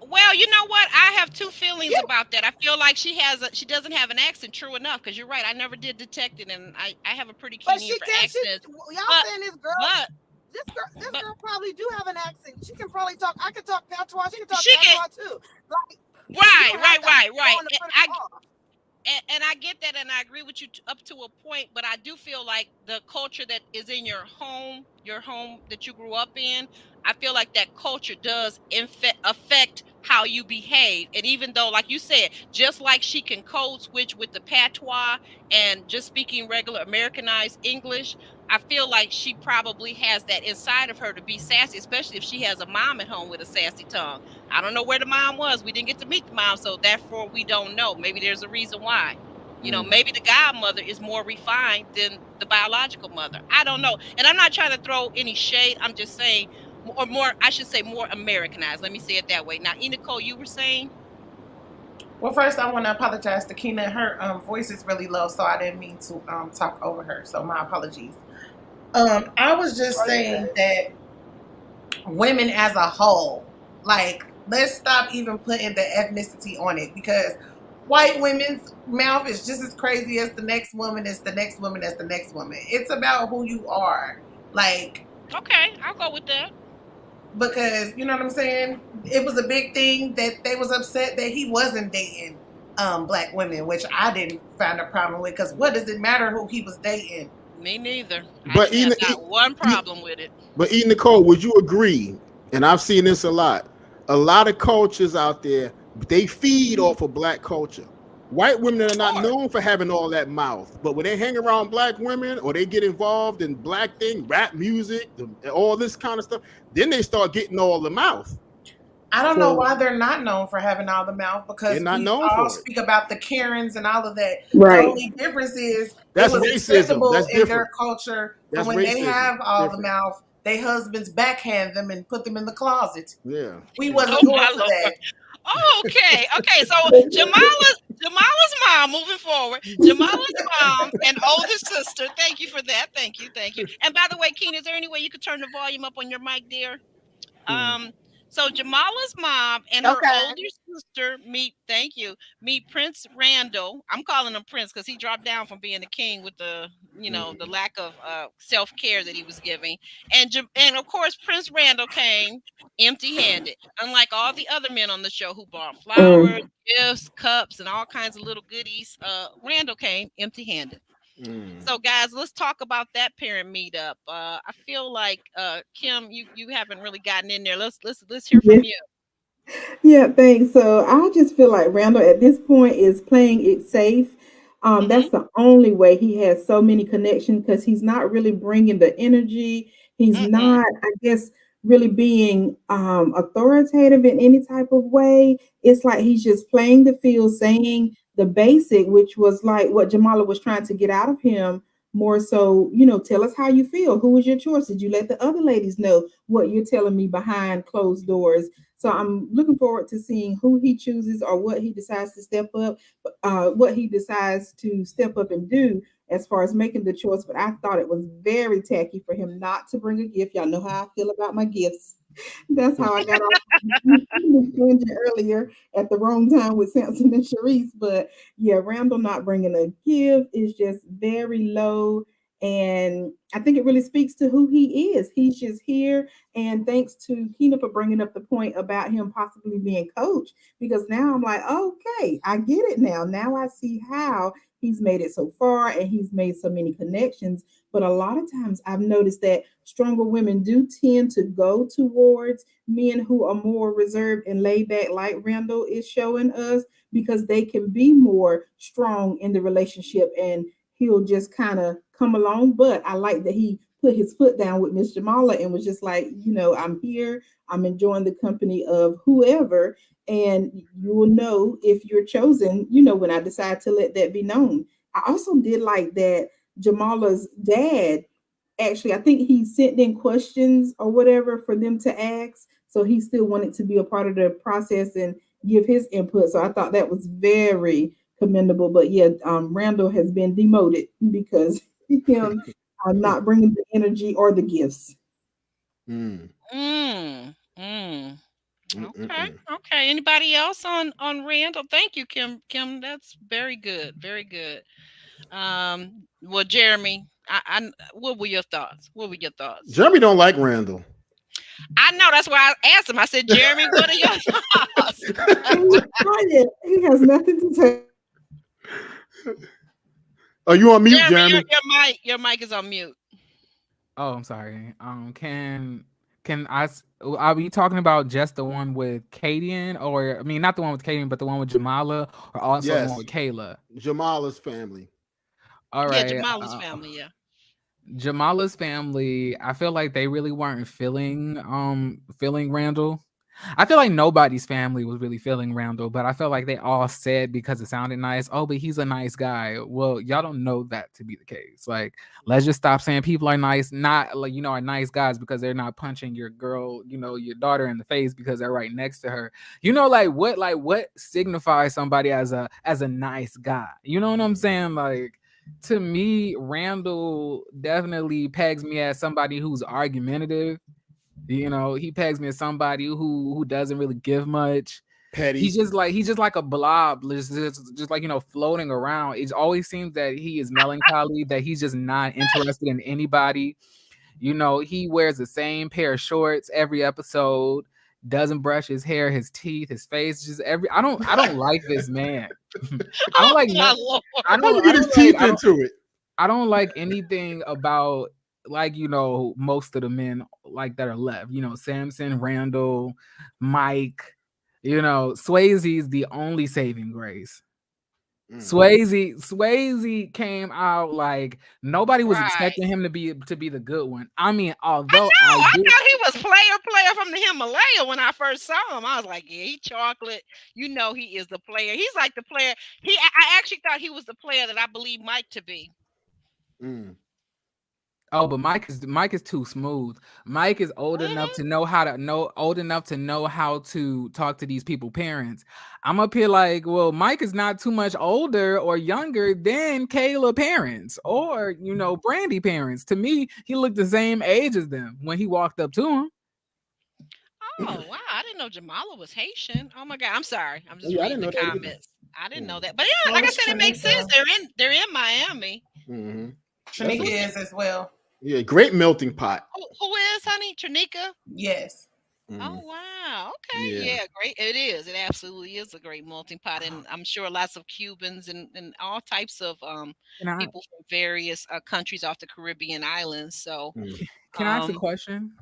Well, you know what? I have two feelings about that. I feel like she doesn't have an accent. True enough, because you're right. I never did detect it, and I have a pretty keen ear for accents. Y'all saying this girl probably do have an accent. She can probably talk. I can talk patois. She can talk patois too. Like, right. And I get that, and I agree with you up to a point, but I do feel like the culture that is in your home that you grew up in, I feel like that culture does affect how you behave. And even though, like you said, just like she can code switch with the patois and just speaking regular Americanized English, I feel like she probably has that inside of her to be sassy, especially if she has a mom at home with a sassy tongue. I don't know where the mom was. We didn't get to meet the mom, so therefore we don't know. Maybe there's a reason why. You know, maybe the godmother is more refined than the biological mother. I don't know. And I'm not trying to throw any shade. I'm just saying, I should say more Americanized. Let me say it that way. Now, Nicole, you were saying? Well, first I want to apologize to Keena. Her voice is really low, so I didn't mean to talk over her. So my apologies. I was just saying that women as a whole, like, let's stop even putting the ethnicity on it, because white women's mouth is just as crazy as the next woman, as the next woman, as the next woman. It's about who you are. Like, okay, I'll go with that. Because, you know what I'm saying? It was a big thing that they was upset that he wasn't dating black women, which I didn't find a problem with, because what does it matter who he was dating? Me neither. But I have got one problem with it. But Nicole, would you agree? And I've seen this a lot. A lot of cultures out there, they feed off of black culture. White women are not known for having all that mouth, but when they hang around black women or they get involved in black thing, rap music, all this kind of stuff, then they start getting all the mouth. I don't know why they're not known for having all the mouth, because we all speak about the Karens and all of that. Right. The only difference is that's it was racism. acceptable That's in their culture. That's when racism. They have all the mouth, their husbands backhand them and put them in the closet. Yeah. We wasn't going for that. Okay. So Jamala's mom, moving forward, Jamala's mom and older sister. Thank you for that. Thank you. And by the way, Keen, is there any way you could turn the volume up on your mic, dear? So Jamala's mom and her older sister meet Prince Randall. I'm calling him Prince because he dropped down from being the king with the lack of self-care that he was giving. And of course, Prince Randall came empty-handed, unlike all the other men on the show who brought flowers, gifts, cups, and all kinds of little goodies. Randall came empty-handed. So guys, let's talk about that parent meetup. I feel like Kim, you haven't really gotten in there. Let's hear from you. Yeah, thanks. So I just feel like Randall at this point is playing it safe. That's the only way he has so many connections, because he's not really bringing the energy. He's not, I guess, really being authoritative in any type of way. It's like he's just playing the field, saying the basic, which was like what Jamala was trying to get out of him. More so, tell us how you feel. Who was your choice? Did you let the other ladies know what you're telling me behind closed doors? So I'm looking forward to seeing who he chooses or what he decides to step up, and do as far as making the choice. But I thought it was very tacky for him not to bring a gift. Y'all know how I feel about my gifts. That's how I got off earlier at the wrong time with Samson and Charisse. But yeah, Randall not bringing a gift is just very low. And I think it really speaks to who he is. He's just here. And thanks to Keena for bringing up the point about him possibly being coached, because now I'm like, okay, I get it now. Now I see how he's made it so far and he's made so many connections. But a lot of times I've noticed that stronger women do tend to go towards men who are more reserved and laid back, like Randall is showing us, because they can be more strong in the relationship and he'll just kind of come along. But I like that he put his foot down with Miss Jamala and was just like, I'm here. I'm enjoying the company of whoever. And you will know if you're chosen, when I decide to let that be known. I also did like that Jamala's dad, actually, I think he sent in questions or whatever for them to ask. So he still wanted to be a part of the process and give his input. So I thought that was very commendable. But yeah, Randall has been demoted because him not bringing the energy or the gifts. Okay. Okay. Anybody else on Randall? Thank you, Kim. Kim, that's very good. Very good. Well, Jeremy, I what were your thoughts? What were your thoughts? Jeremy don't like Randall. I know that's why I asked him. I said, Jeremy, what are your thoughts? He's quiet. He has nothing to say. Are you on mute, Jeremy? Your mic is on mute. Oh, I'm sorry. Are we talking about just the one with Kadian, or I mean, not the one with Kadian, but the one with Jamala, or also the one with Kayla? Jamala's family. All right. Yeah, Jamala's family. Yeah. Jamala's family. I feel like they really weren't feeling Randall. I feel like nobody's family was really feeling Randall, but I felt like they all said, because it sounded nice, oh, but he's a nice guy. Well, y'all don't know that to be the case. Like, let's just stop saying people are nice, not like, are nice guys because they're not punching your girl, your daughter in the face because they're right next to her. What signifies somebody as a nice guy? You know what I'm saying? Like, to me, Randall definitely pegs me as somebody who's argumentative. He pegs me as somebody who doesn't really give much. Petty. He's just like a blob, just like floating around. It always seems that he is melancholy, that he's just not interested in anybody. He wears the same pair of shorts every episode, doesn't brush his hair, his teeth, his face. Just I don't like this man. I don't like I don't like anything about most of the men that are left. Samson, Randall, Mike. Swayze is the only saving grace. Swayze came out like nobody was expecting him to be the good one. I mean, although I thought he was player from the Himalaya when I first saw him. I was like, yeah, he chocolate. He is the player. He's like the player. I actually thought he was the player that I believe Mike to be. Oh, but Mike is too smooth. Mike is old enough to know how to talk to these people parents. I'm up here like, well, Mike is not too much older or younger than Kayla parents or Brandy parents. To me, he looked the same age as them when he walked up to him. Oh wow, I didn't know Jamala was Haitian. Oh my God, I'm sorry. I'm just reading the comments. I didn't know that. But yeah, like I said, it makes sense. They're in Miami. Mm-hmm. Trinica is as well. Yeah, great melting pot. Who is, honey? Trinica? Yes. Oh wow. Okay. Yeah, great. It is. It absolutely is a great melting pot, and I'm sure lots of Cubans and all types of people from various countries off the Caribbean islands. So, can I ask a question?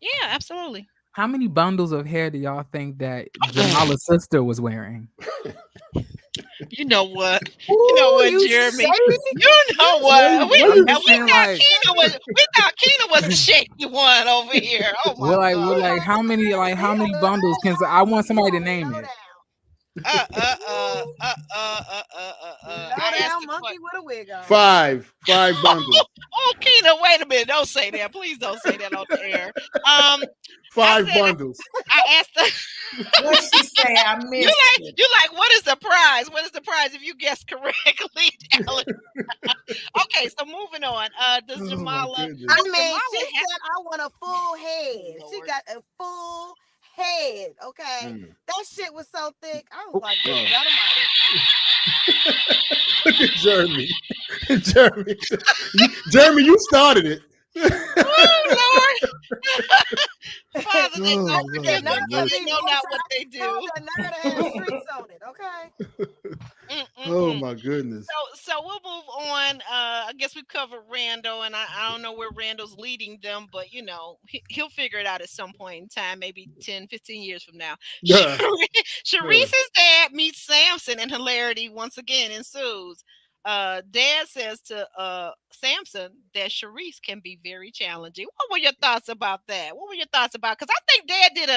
Yeah, absolutely. How many bundles of hair do y'all think that Jamala's sister was wearing? You know what? You know what, Jeremy? You know what? We thought Keena was a shaky one over here. Oh my God. How many bundles can I want somebody to name it? Monkey with a wig on. Five bundles. Oh, Keena, wait a minute! Don't say that. Please don't say that on the air. Five bundles. I asked her. What she say? I missed it. You like? What is the prize? What is the prize if you guess correctly, Alex? Okay, so moving on. Does Jamala? I mean, she said I want a full head. Lord. She got a full head. Okay, that shit was so thick. I was like, God almighty. Look at Jeremy. Jeremy, you started it. Oh Lord! Father, they know not what they do. Okay. Oh my goodness. So we'll move on. I guess we've covered Randall, and I don't know where Randall's leading them, but he'll figure it out at some point in time, maybe 10, 15 years from now. Yeah. Charisse's dad meets Samson, and hilarity once again ensues. Dad says to Samson that Charisse can be very challenging. What were your thoughts about that? Because I think Dad did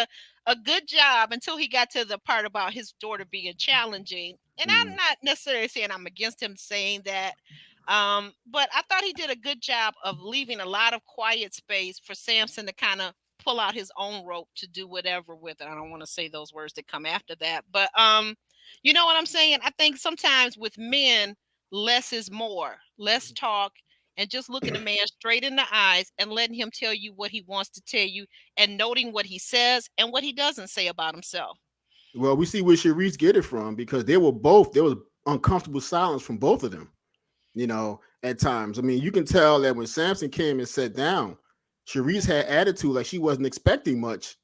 a good job until he got to the part about his daughter being challenging. And I'm not necessarily saying I'm against him saying that. But I thought he did a good job of leaving a lot of quiet space for Samson to kind of pull out his own rope to do whatever with it. I don't want to say those words that come after that. But you know what I'm saying? I think sometimes with men, less is more. Less talk and just looking a man straight in the eyes and letting him tell you what he wants to tell you, and noting what he says and what he doesn't say about himself. Well, we see where Charisse get it from, because there was uncomfortable silence from both of them, at times. I mean, you can tell that when Samson came and sat down, Charisse had attitude, like she wasn't expecting much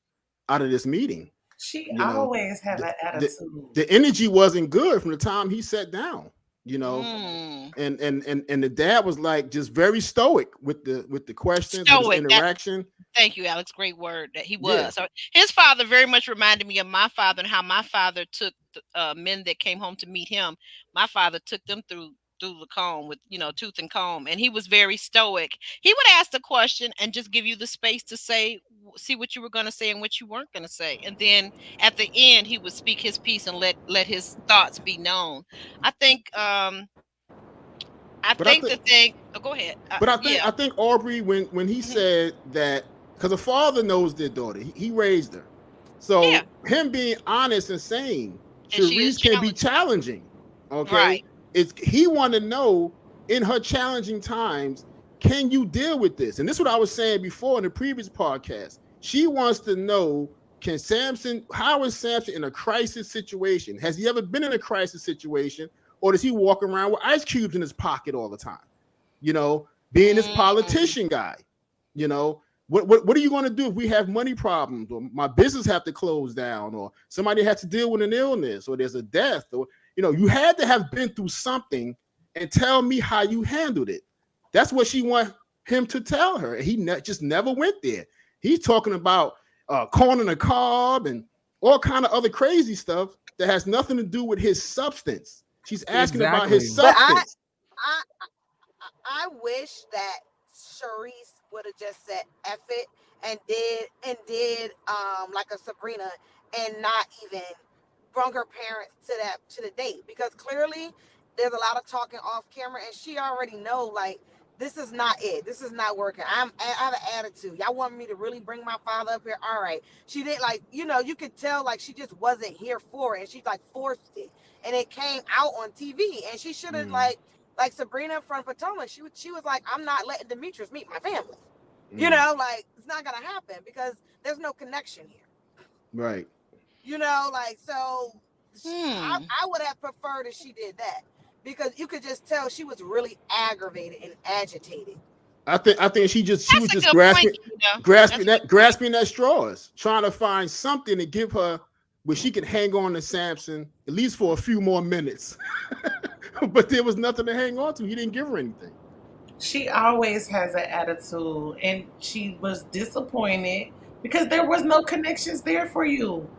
out of this meeting. She always had that attitude. The energy wasn't good from the time he sat down, and the dad was like just very stoic with the questions, with the interaction. Thank you, Alex. Great word that he was. Yeah. So his father very much reminded me of my father, and how my father took men that came home to meet him. My father took them through the comb with, tooth and comb, and he was very stoic. He would ask the question and just give you the space to see what you were going to say and what you weren't going to say, and then at the end he would speak his piece and let his thoughts be known. I think the thing. Oh, go ahead. I think Aubrey, when he said that, because a father knows their daughter, he raised her, so him being honest and saying Charisse can be challenging. Okay, right. He want to know, in her challenging times, can you deal with this? And this is what I was saying before in the previous podcast. She wants to know, how is Samson in a crisis situation? Has he ever been in a crisis situation, or does he walk around with ice cubes in his pocket all the time? Being this politician guy. What are you going to do if we have money problems, or my business have to close down, or somebody has to deal with an illness, or there's a death, or you had to have been through something and tell me how you handled it. That's what she want him to tell her. He just never went there. He's talking about corn on the cob and all kind of other crazy stuff that has nothing to do with his substance. She's asking about his substance. But I wish that Charisse would have just said F it and did like a Sabrina, and not even brung her parents to the date, because clearly there's a lot of talking off camera, and she already know, like, this is not it. This is not working. I have an attitude. Y'all want me to really bring my father up here? All right. She didn't, like, you could tell, like, she just wasn't here for it, and she like forced it, and it came out on TV, and she should have like Sabrina from Potomac. She was like, I'm not letting Demetrius meet my family. Like, it's not gonna happen because there's no connection here. Right. So I would have preferred if she did that, because you could just tell she was really aggravated and agitated. I think she was just grasping that straws, trying to find something to give her where she could hang on to Samson at least for a few more minutes. But there was nothing to hang on to. He didn't give her anything. She always has an attitude, and she was disappointed because there was no connections there for you.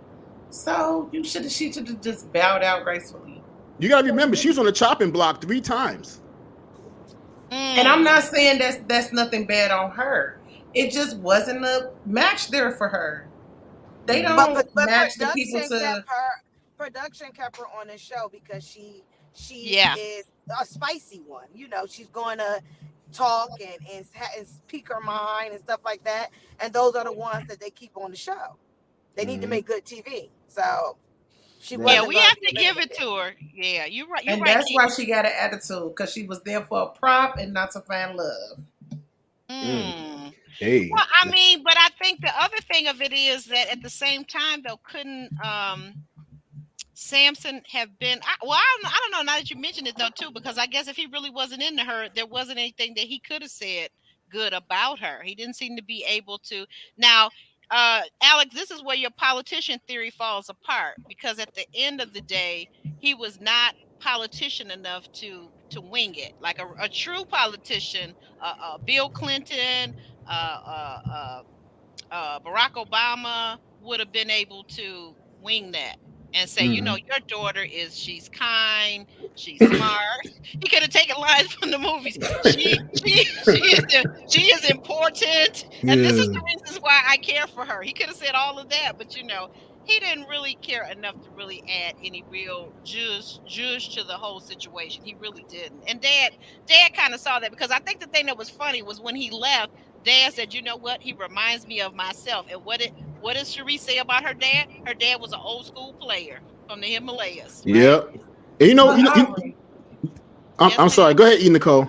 So she should have just bowed out gracefully. You gotta remember, she was on the chopping block 3 times. And I'm not saying that's nothing bad on her. It just wasn't a match there for her. They don't match the people to. Production kept her on the show because she is a spicy one. She's going to talk and speak her mind and stuff like that. And those are the ones that they keep on the show. They need to make good TV. So she wasn't. Yeah, we have to give it to her. Yeah, you're right. And that's why she got an attitude, because she was there for a prop and not to find love. Hey. Well, I mean, but I think the other thing of it is that at the same time, though, couldn't Samson have been? I don't know. Now that you mentioned it, though, too, because I guess if he really wasn't into her, there wasn't anything that he could have said good about her. He didn't seem to be able to. Now, Alex, this is where your politician theory falls apart, because at the end of the day, he was not politician enough to wing it like a true politician. Bill Clinton, Barack Obama would have been able to wing that and say, your daughter she's kind, she's smart. He could have taken lines from the movies. She is important, and this is the reasons why I care for her. He could have said all of that, but he didn't really care enough to really add any real zhuzh to the whole situation. He really didn't. And Dad kind of saw that, because I think the thing that was funny was when he left, Dad said, you know what? He reminds me of myself. And what does Charisse say about her dad? Her dad was an old school player from the Himalayas. Right? Yeah. And I'm sorry. Go ahead, Nicole.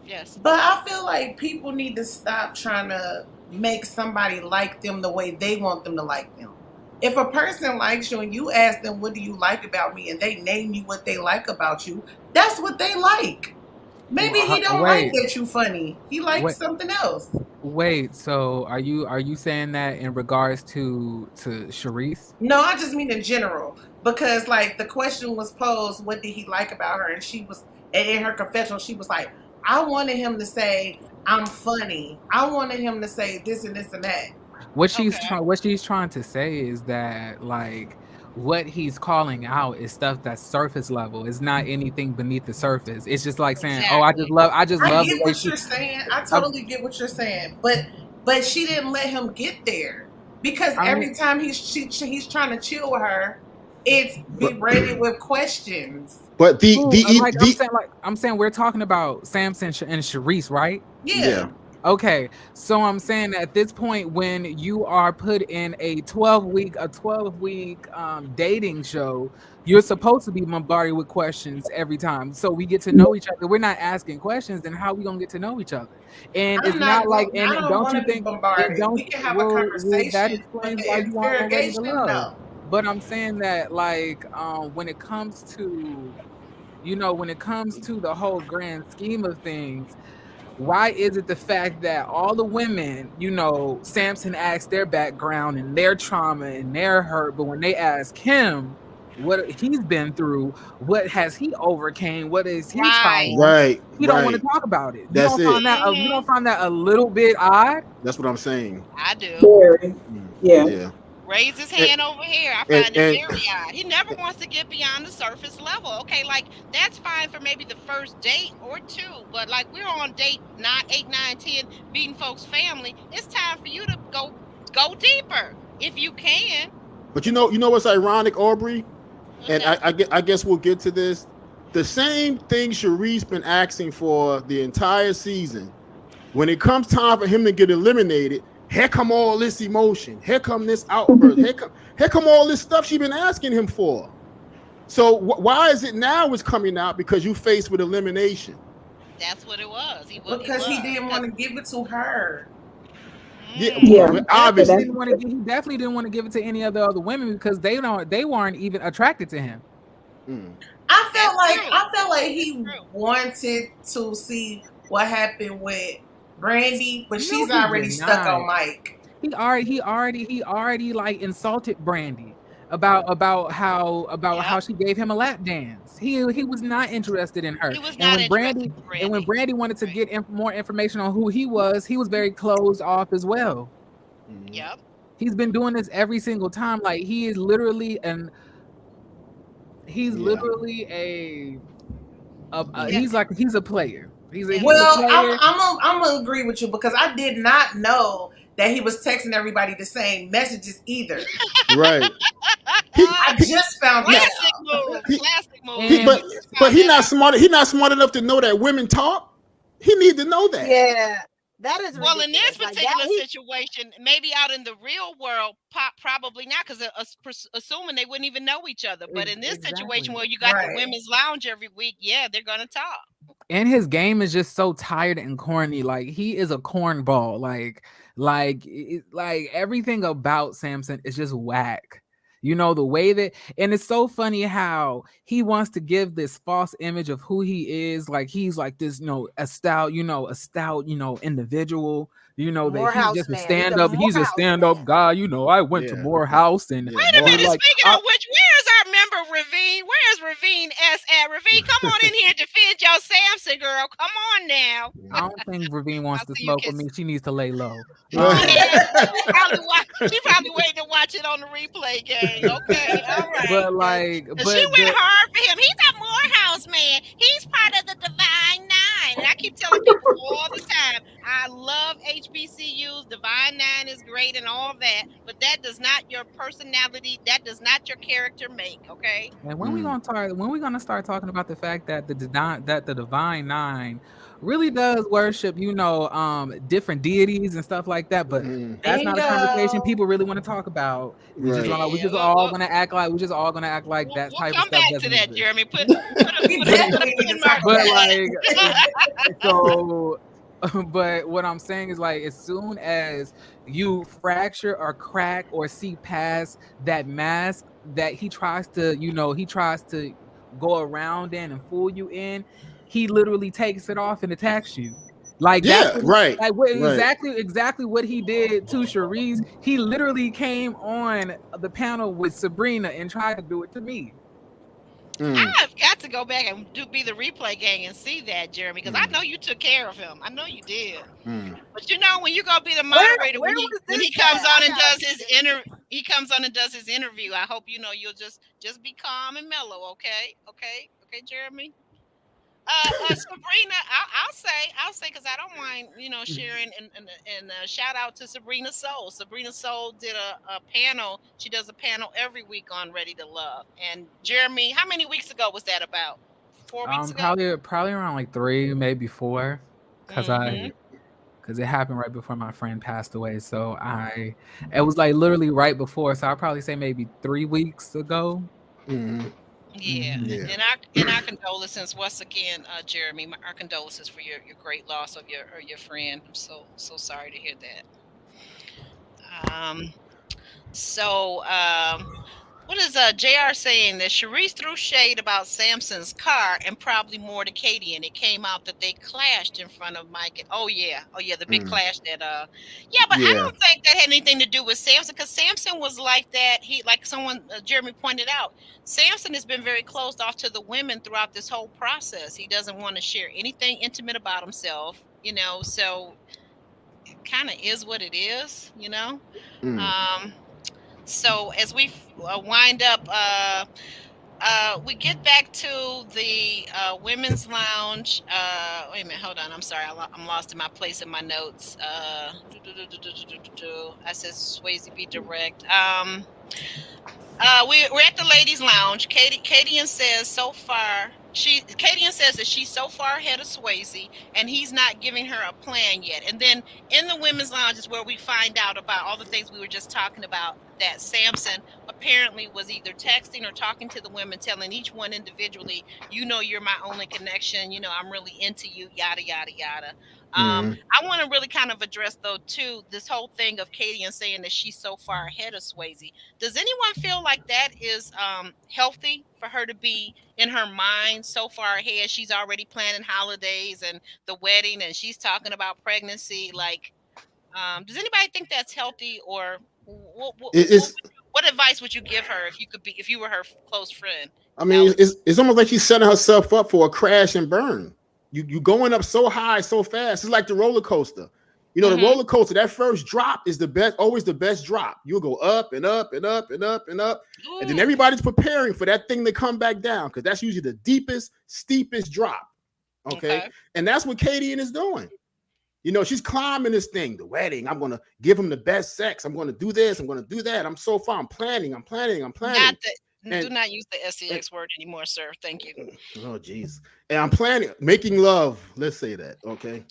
Yes. But I feel like people need to stop trying to make somebody like them the way they want them to like them. If a person likes you and you ask them, what do you like about me? And they name you what they like about you, that's what they like. Maybe he don't like that you funny. He likes something else. Wait, so are you saying that in regards to Charisse? No, I just mean in general. Because like the question was posed, what did he like about her? And she was, and in her confessional, she was like, I wanted him to say, I'm funny. I wanted him to say this and this and that. What she's trying to say is that like what he's calling out is stuff that's surface level. It's not anything beneath the surface. It's just like saying, "Oh, I just love." I get what you're saying. I totally get what you're saying, but she didn't let him get there because every time he's trying to chill with her, it's berated with questions. But I'm saying we're talking about Samson and Charisse, right? Yeah. Okay, so I'm saying that at this point, when you are put in a 12-week dating show, you're supposed to be bombarded with questions every time. So we get to know each other. We're not asking questions, then how are we gonna get to know each other? And it's not like, and don't you think? We can have a conversation. That explains why you aren't ready to love. No. But I'm saying that like when it comes to, when it comes to the whole grand scheme of things. Why is it the fact that all the women, Samson asks their background and their trauma and their hurt, but when they ask him what he's been through, what has he overcame, what is he trying? Right. You don't want to talk about it. That's you don't find that a little bit odd? That's what I'm saying. I do. Very. Yeah. Raise his hand over here. I find it very odd. He never wants to get beyond the surface level. Okay, like that's fine for maybe the first date or two, but like we're on date 8, 9, 10, meeting folks' family. It's time for you to go deeper if you can. But you know what's ironic, Aubrey? And I guess we'll get to this. The same thing Charisse been asking for the entire season. When it comes time for him to get eliminated, here come all this emotion. Here come this outburst. Here come all this stuff she's been asking him for. So why is it now it's coming out? Because you faced with elimination. That's what it was. Because he didn't want to give it to her. Yeah. Obviously, he definitely didn't want to give it to any of the other women because they weren't even attracted to him. I felt like he wanted to see what happened with Brandy, but she's already stuck on Mike. He already like insulted Brandy about how she gave him a lap dance. He was not interested in her. And when Brandy wanted to get more information on who he was very closed off as well. Yep. He's been doing this every single time. Like he is literally he's a player. I'm gonna agree with you because I did not know that he was texting everybody the same messages either. Right. I just found out. Classic move. But he's not smart. He's not smart enough to know that women talk. He need to know that. Yeah. That is well in this particular situation, maybe out in the real world, probably not, because assuming they wouldn't even know each other. But in this situation where you got the women's lounge every week, yeah, they're gonna talk. And his game is just so tired and corny. Like he is a cornball. Like everything about Samson is just whack. The way that, and it's so funny how he wants to give this false image of who he is. Like he's like this, a stout, individual, that he's just a stand-up. He's a stand-up guy. I went to Morehouse and wait a minute. Speaking of which, where's our member Ravine? Where's Ravine S at? Ravine, come on in here and defend your Samson, girl. Come on now. I don't think Ravine wants to smoke with me. She needs to lay low. She probably waiting to watch it on the replay game. Okay, all right. But she went hard for him. He's a Morehouse man. He's part of the Divine Nine. And I keep telling people all the time, I love HBCUs. Divine Nine is great and all that, but that does not your personality. That does not your character make. Okay. And when we gonna start talking about the fact that the Divine Nine really does worship, different deities and stuff like that. But that's not a conversation people really want to talk about. We just Right. we just all gonna act like that We'll type of come stuff back to doesn't that, exist. Jeremy. Put a pin mark But on like, that. so. But what I'm saying is, like, as soon as you fracture or crack or see past that mask that he tries to go around in and fool you in, he literally takes it off and attacks you. Like, that's what right. exactly what he did to Charisse. He literally came on the panel with Sabrina and tried to do it to me. I've got to go back and be the replay gang and see that, Jeremy, because I know you took care of him. I know you did. But when you go be the moderator when he comes on and does his interview, I hope you'll just be calm and mellow. Okay, Jeremy. Sabrina, I'll say because I don't mind sharing and shout out to Sabrina Soul. Sabrina Soul did a panel. She does a panel every week on Ready to Love. And Jeremy, how many weeks ago was that about? 4 weeks ago? Probably around like 3, maybe 4, because it happened right before my friend passed away. So it was like literally right before. So I'll probably say maybe 3 weeks ago. Yeah. And our condolences once again, Jeremy. Our condolences for your great loss of your friend. I'm so sorry to hear that. What is JR saying? That Charisse threw shade about Samson's car and probably more to Katie, and it came out that they clashed in front of Mike. The big clash that but I don't think that had anything to do with Samson, because Samson was like that. He, like someone Jeremy pointed out, Samson has been very closed off to the women throughout this whole process. He doesn't want to share anything intimate about himself, so it kind of is what it is, So as we wind up, we get back to the women's lounge. Wait a minute, hold on. I'm sorry, I'm lost in my place in my notes. I said Swayze be direct. We're at the ladies' lounge. Kadian says that she's so far ahead of Swayze, and he's not giving her a plan yet. And then in the women's lounge is where we find out about all the things we were just talking about, that Samson apparently was either texting or talking to the women, telling each one individually, you're my only connection, I'm really into you, yada, yada, yada. I want to really kind of address, though, too, this whole thing of Kadian saying that she's so far ahead of Swayze. Does anyone feel like that is healthy for her to be in her mind so far ahead? She's already planning holidays and the wedding, and she's talking about pregnancy. Like, does anybody think that's healthy, or what advice would you give her if you were her close friend? I mean, it's almost like she's setting herself up for a crash and burn. You going up so high so fast. It's like the roller coaster. The roller coaster, that first drop is always the best drop. You'll go up and up and up and up and up. Ooh. And then everybody's preparing for that thing to come back down, because that's usually the deepest, steepest drop. Okay. And that's what Kadian is doing. She's climbing this thing, the wedding. I'm going to give him the best sex. I'm going to do this. I'm going to do that. I'm so far. I'm planning. Do not use the SEX word anymore, sir. Thank you. Oh, geez. And I'm planning, making love. Let's say that. Okay.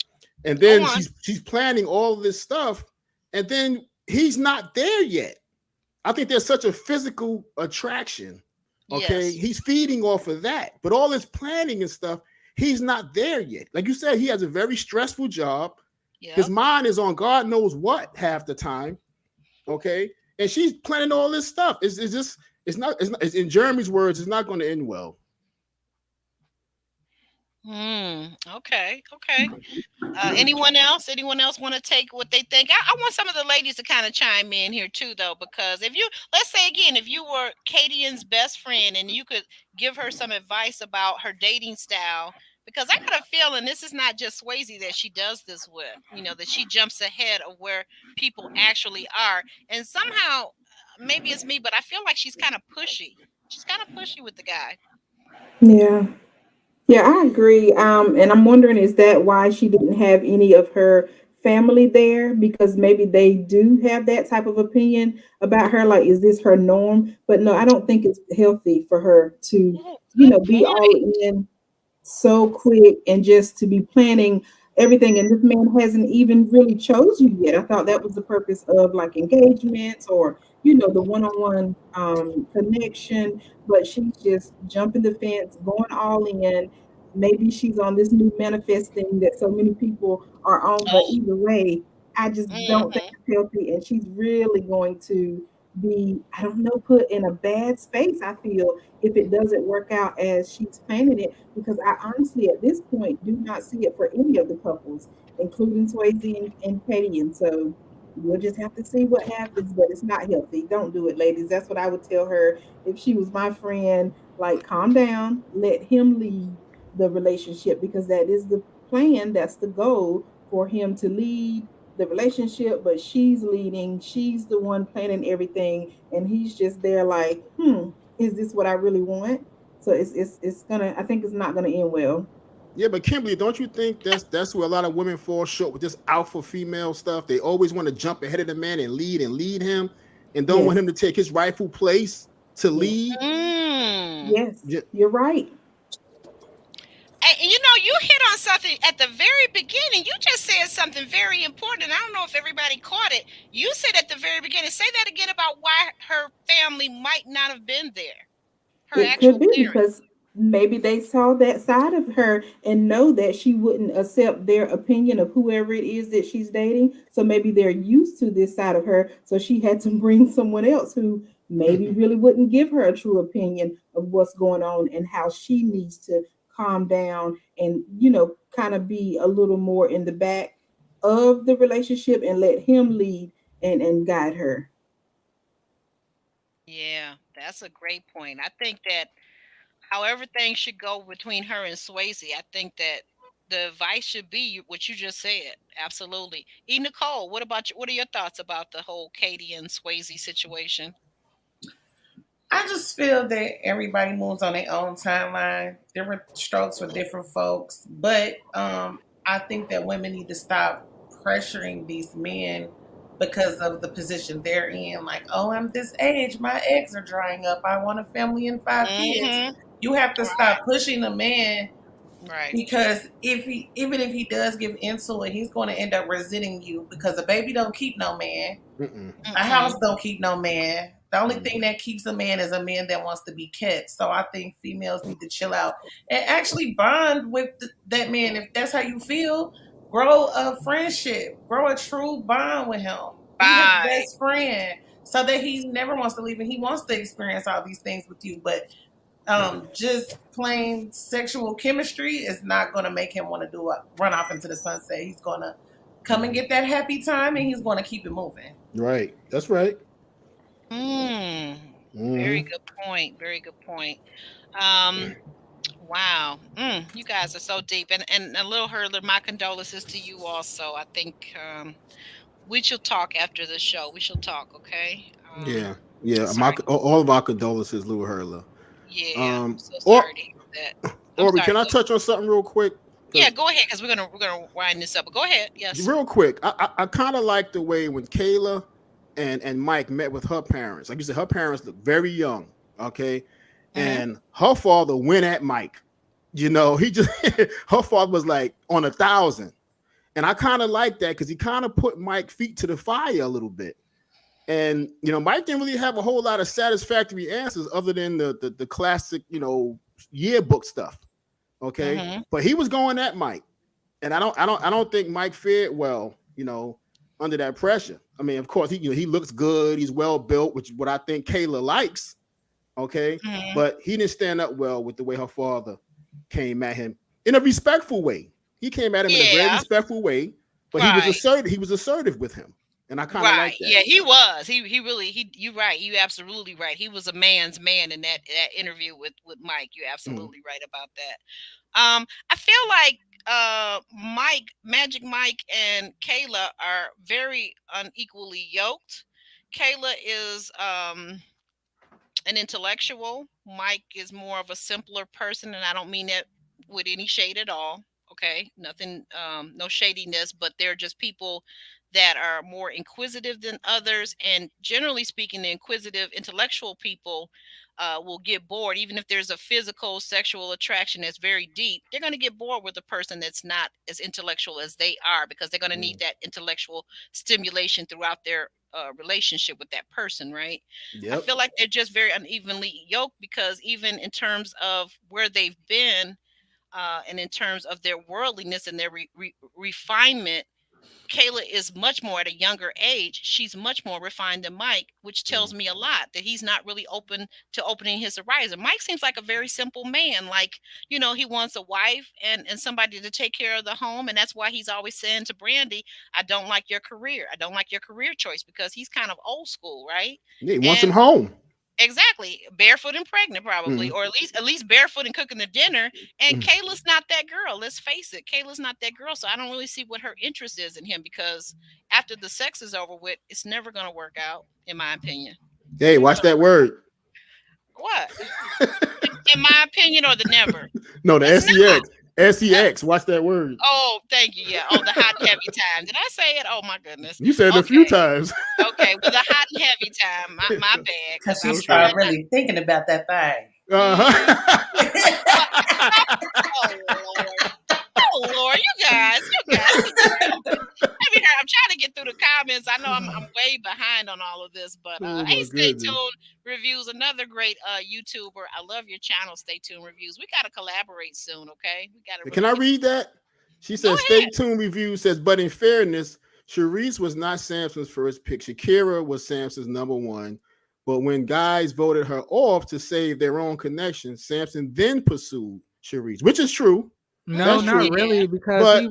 And then she's planning all this stuff. And then he's not there yet. I think there's such a physical attraction. Okay. Yes. He's feeding off of that. But all this planning and stuff, he's not there yet. Like you said, he has a very stressful job. Yep. His mind is on God knows what half the time. Okay. And she's planning all this stuff. It's not in Jeremy's words, it's not going to end well. Okay. Anyone else want to take what they think? I want some of the ladies to kind of chime in here too, though, because let's say again, if you were Kadian's best friend and you could give her some advice about her dating style, because I got a feeling this is not just Swayze that she does this with, that she jumps ahead of where people actually are. And somehow, maybe it's me, but I feel like she's kind of pushy. She's kind of pushy with the guy. Yeah, I agree. And I'm wondering, is that why she didn't have any of her family there? Because maybe they do have that type of opinion about her. Like, is this her norm? But no, I don't think it's healthy for her to, be all in. so quick and just to be planning everything, and this man hasn't even really chose you yet. I thought that was the purpose of like engagements or the one-on-one connection, but she's just jumping the fence, going all in. Maybe she's on this new manifest thing that so many people are on, but Oh. either way, I just don't think Mm-hmm. it's healthy, and she's really going to be, I don't know, put in a bad space, I feel, if it doesn't work out as she's planning it, because I honestly, at this point, do not see it for any of the couples, including Swayze and Katie. And so we'll just have to see what happens, but it's not healthy. Don't do it, ladies. That's what I would tell her if she was my friend. Like, calm down, let him lead the relationship, because that is the plan. That's the goal, for him to lead the relationship, but she's leading, she's the one planning everything, and he's just there like, is this what I really want? So it's gonna, I think it's not gonna end well. Yeah, but Kimberly, don't you think that's where a lot of women fall short with this alpha female stuff? They always want to jump ahead of the man and lead him, and don't want Yes, him to take his rightful place to yes, lead. Mm. yes, Yeah, you're right. And you know, you hit on something at the very beginning. You just said something very important. I don't know if everybody caught it. You said at the very beginning, say that again about why her family might not have been there. Her It could actual be parents. because maybe they saw that side of her and know that she wouldn't accept their opinion of whoever it is that she's dating. So maybe they're used to this side of her. So she had to bring someone else who maybe really wouldn't give her a true opinion of what's going on and how she needs to calm down and, kind of be a little more in the back of the relationship and let him lead and guide her. Yeah, that's a great point. I think that however things should go between her and Swayze, I think that the advice should be what you just said. Absolutely. E. Nicole, what about you? What are your thoughts about the whole Katie and Swayze situation? I just feel that everybody moves on their own timeline, different strokes for different folks. But I think that women need to stop pressuring these men because of the position they're in. Like, oh, I'm this age, my eggs are drying up. I want a family and 5 kids. Mm-hmm. You have to Right. stop pushing the man, Right. because if he, even if he does give into it, he's going to end up resenting you, because a baby don't keep no man. mm-mm, A house Mm-mm. don't keep no man. The only mm-mm. thing that keeps a man is a man that wants to be kept. So I think females need to chill out and actually bond with that man. If that's how you feel, grow a friendship, grow a true bond with him. Be his Bye. best friend so that he never wants to leave and he wants to experience all these things with you. But just plain sexual chemistry is not going to make him want to do a run off into the sunset. He's going to come and get that happy time, and he's going to keep it moving. Right, that's right. Mm. Very Mm-hmm. good point. Very good point. Um, wow. You guys are so deep. And a little hurler, my condolences to you also. I think we shall talk after the show. We shall talk, okay? Yeah, yeah. Sorry. All of our condolences, Lou Hurler. Yeah. I'm so Or sorry to hear that. I'm Aubrey, sorry. can I touch on something real quick? Yeah, Because go ahead, because we're gonna wind this up. But go ahead. Yes. real quick, I kind of like the way when Kayla and Mike met with her parents. Like you said, her parents look very young. Okay, Mm-hmm. and her father went at Mike. He just her father was like on 1,000, and I kind of like that because he kind of put Mike feet to the fire a little bit. And Mike didn't really have a whole lot of satisfactory answers other than the classic yearbook stuff. Okay, Mm-hmm. but he was going at Mike, and I don't think Mike fared well. Under that pressure. I mean, of course he looks good. He's well built, which is what I think Kayla likes. Okay, Mm-hmm. but he didn't stand up well with the way her father came at him in a respectful way. He came at him in a very Yeah. respectful way, but he was Right. assertive. He was assertive with him, and I kind of Right. like that. Yeah, he was. He really you right. You absolutely right. He was a man's man in that interview with Mike. You're Mm. absolutely right about that. I feel like Mike, Magic Mike and Kayla are very unequally yoked. Kayla is an intellectual. Mike is more of a simpler person, and I don't mean that with any shade at all. Okay, nothing, no shadiness, but they're just people that are more inquisitive than others. And generally speaking, the inquisitive intellectual people will get bored. Even if there's a physical sexual attraction that's very deep, they're going to get bored with a person that's not as intellectual as they are, because they're going to need that intellectual stimulation throughout their relationship with that person, right? I feel like they're just very unevenly yoked, because even in terms of where they've been, and in terms of their worldliness and their refinement, Kayla is much more at a younger age. She's much more refined than Mike, which tells me a lot that he's not really open to opening his horizon. Mike seems like a very simple man. Like, you know, he wants a wife and somebody to take care of the home. And that's why he's always saying to Brandy, I don't like your career. I don't like your career choice, because he's kind of old school, right? Yeah, he wants him home. Exactly. Barefoot and pregnant, probably, or at least barefoot and cooking the dinner. And Kayla's not that girl. Let's face it. Kayla's not that girl. So I don't really see what her interest is in him, because after the sex is over with, it's never going to work out, in my opinion. Hey, watch that word. What? In my opinion, or the never? No, the SEX. SEX. Watch that word. Oh, thank you. Yeah. Oh, the hot and heavy time. Did I say it? Oh my goodness. You said it a few times. Okay, well, the hot and heavy time. My bad. Because she started really thinking about that thing. Oh Lord, you guys. I'm trying to get through the comments. I know I'm way behind on all of this, but hey, Stay Tuned Reviews, another great YouTuber. I love your channel, Stay Tuned Reviews. We gotta collaborate soon, okay? We gotta. Can I read that? She says, Stay Tuned Reviews says, but in fairness, Charisse was not Samson's first pick. Shakira was Samson's number one. But when guys voted her off to save their own connection, Samson then pursued Charisse, which is true. No, not really, because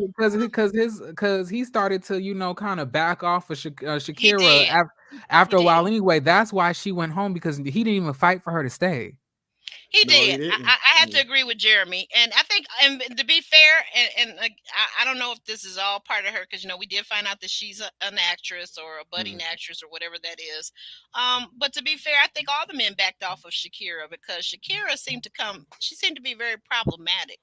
he started to, you know, kind of back off of Shakira after a while. Anyway, that's why she went home, because he didn't even fight for her to stay. He did. I have to agree with Jeremy, and I think, and to be fair, and I don't know if this is all part of her, because, you know, we did find out that she's an actress or a budding actress or whatever that is. But to be fair, I think all the men backed off of Shakira, because Shakira seemed to be very problematic.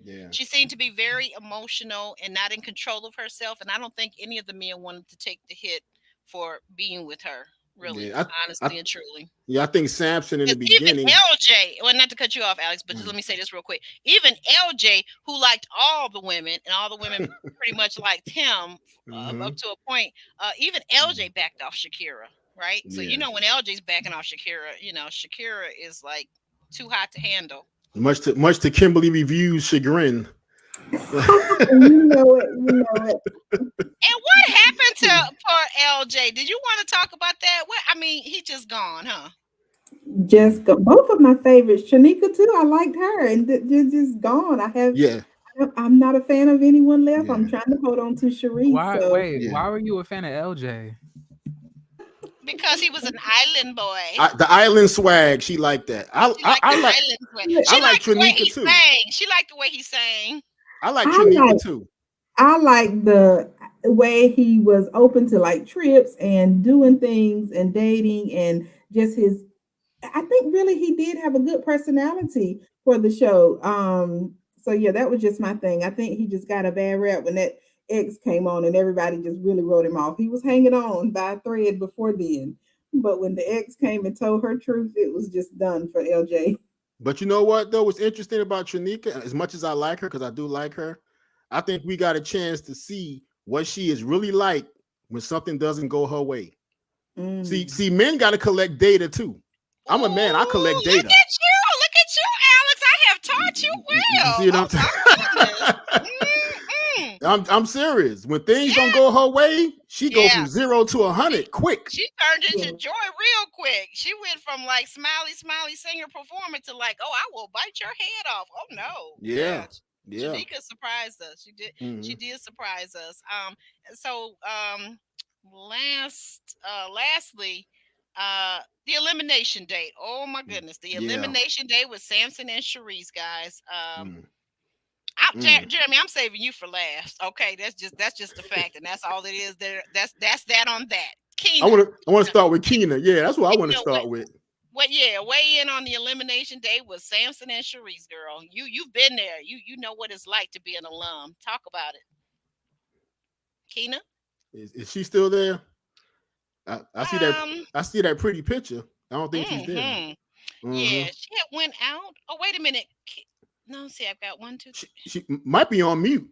Yeah. She seemed to be very emotional and not in control of herself, and I don't think any of the men wanted to take the hit for being with her. Really, honestly and truly. Yeah, I think Samson in the beginning. Even LJ, well, not to cut you off, Alex, but just let me say this real quick. Even LJ, who liked all the women, and all the women pretty much liked him up to a point, even LJ backed off Shakira, right? So, you know, when LJ's backing off Shakira, you know, Shakira is like too hot to handle. Much to Kimberly Review's chagrin. You know it. And what happened to poor LJ? Did you want to talk about that? I mean, he just gone, huh? Both of my favorites. Shanika too. I liked her, and just gone. I'm not a fan of anyone left. I'm trying to hold on to Charisse. Why were you a fan of LJ? Because he was an island boy. The island swag, she liked that. I like Shanika too. She liked the way he sang. I like Shanika too. I like the way he was open to like trips and doing things and dating, and just I think really he did have a good personality for the show. So yeah, that was just my thing. I think he just got a bad rap when that X came on and everybody just really wrote him off. He was hanging on by a thread before then, but when the X came and told her truth, it was just done for LJ. But you know what, though? What's interesting about Shanika, as much as I like her, because I do like her, I think we got a chance to see what she is really like when something doesn't go her way. See, men got to collect data too. I'm a man. I collect data. Look at you, Alex. I have taught you well. You see what I'm serious. When things don't go her way, she goes from 0 to 100 quick. She turned into Joy real quick. She went from like smiley singer performer to like, oh, I will bite your head off. Oh no. Yeah. Shanika surprised us. She did. She did surprise us. Lastly, the elimination date. Oh my goodness, the elimination date with Samson and Charisse, guys. Jeremy, I'm saving you for last. Okay, that's just the fact, and that's all it is. That's that on that. Keena, I want to start with Keena. Yeah, that's what I want to start with. Weigh in on the elimination day with Samson and Charisse, girl. You've been there. You know what it's like to be an alum. Talk about it. Keena? Is she still there? I see that. Um. I see that pretty picture. I don't think she's there. Yeah, she had went out. Oh, wait a minute. No, see, I've got 1, 2, 3. She might be on mute.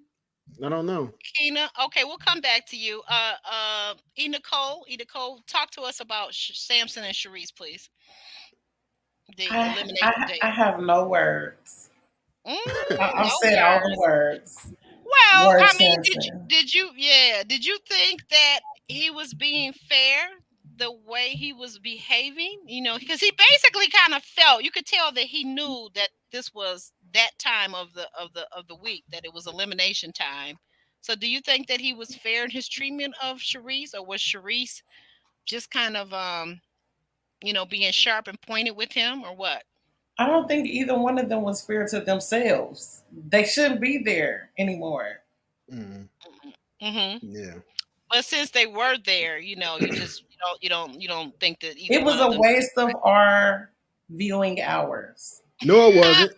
I don't know. Keena, okay, we'll come back to you. Nicole, talk to us about Samson and Charisse, please. The elimination date. I have no words. I've No said all the words. Well, I mean, did you think that he was being fair the way he was behaving? You know, because he basically kind of felt, you could tell that he knew that this was that time of the week, that it was elimination time. So do you think that he was fair in his treatment of Charisse, or was Charisse just kind of being sharp and pointed with him, or what? I don't think either one of them was fair to themselves. They shouldn't be there anymore. Yeah. But since they were there, you just you don't think that it was a waste of our viewing hours. No, it wasn't.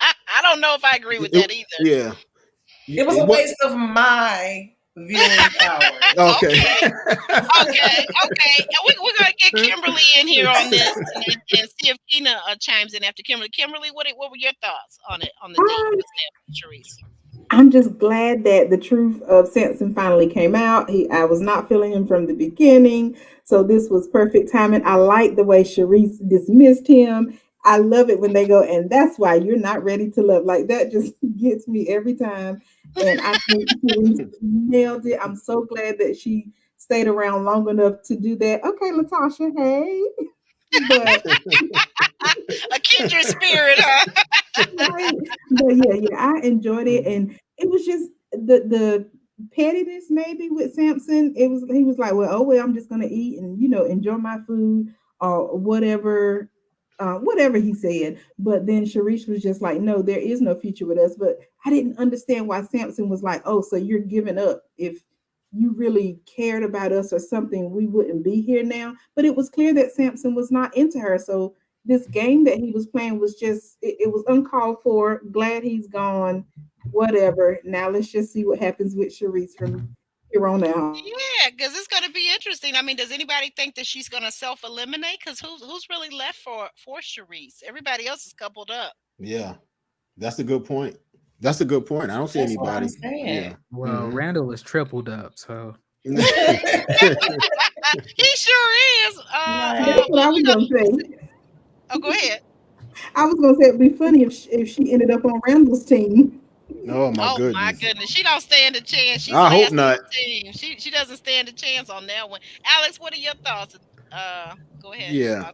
I don't know if I agree with that either. Yeah. It was a waste of my viewing hours. Okay. Okay. We're gonna get Kimberly in here on this and see if Keena chimes in after Kimberly. Kimberly, what were your thoughts on it, on the date with Charisse? I'm just glad that the truth of Samson finally came out. I was not feeling him from the beginning, so this was perfect timing. I like the way Charisse dismissed him. I love it when they go, and that's why you're not ready to love. Like, that just gets me every time. And I think she nailed it. I'm so glad that she stayed around long enough to do that. Okay, Latasha, hey. But a kindred spirit, huh? Right. But yeah, I enjoyed it, and it was just the pettiness maybe with Samson. He was like, well, I'm just gonna eat and enjoy my food or whatever. Whatever he said, but then Charisse was just like, no, there is no future with us. But I didn't understand why Samson was like, oh, so you're giving up. If you really cared about us or something, we wouldn't be here now. But it was clear that Samson was not into her. So this game that he was playing was just, it was uncalled for. Glad he's gone. Whatever. Now let's just see what happens with Charisse from here on out. Yeah, because it's going to be interesting. I mean, does anybody think that she's going to self-eliminate? Because who's really left for Charisse? Everybody else is coupled up. Yeah, that's a good point. I don't see anybody. Yeah. Well, Randall is tripled up, so he sure is. That's what I was gonna say. Oh, go ahead. I was gonna say it'd be funny if she ended up on Randall's team. Oh my goodness, she don't stand a chance. She's I hope not. Team. She doesn't stand a chance on that one. Alex, what are your thoughts? Go ahead. Yeah,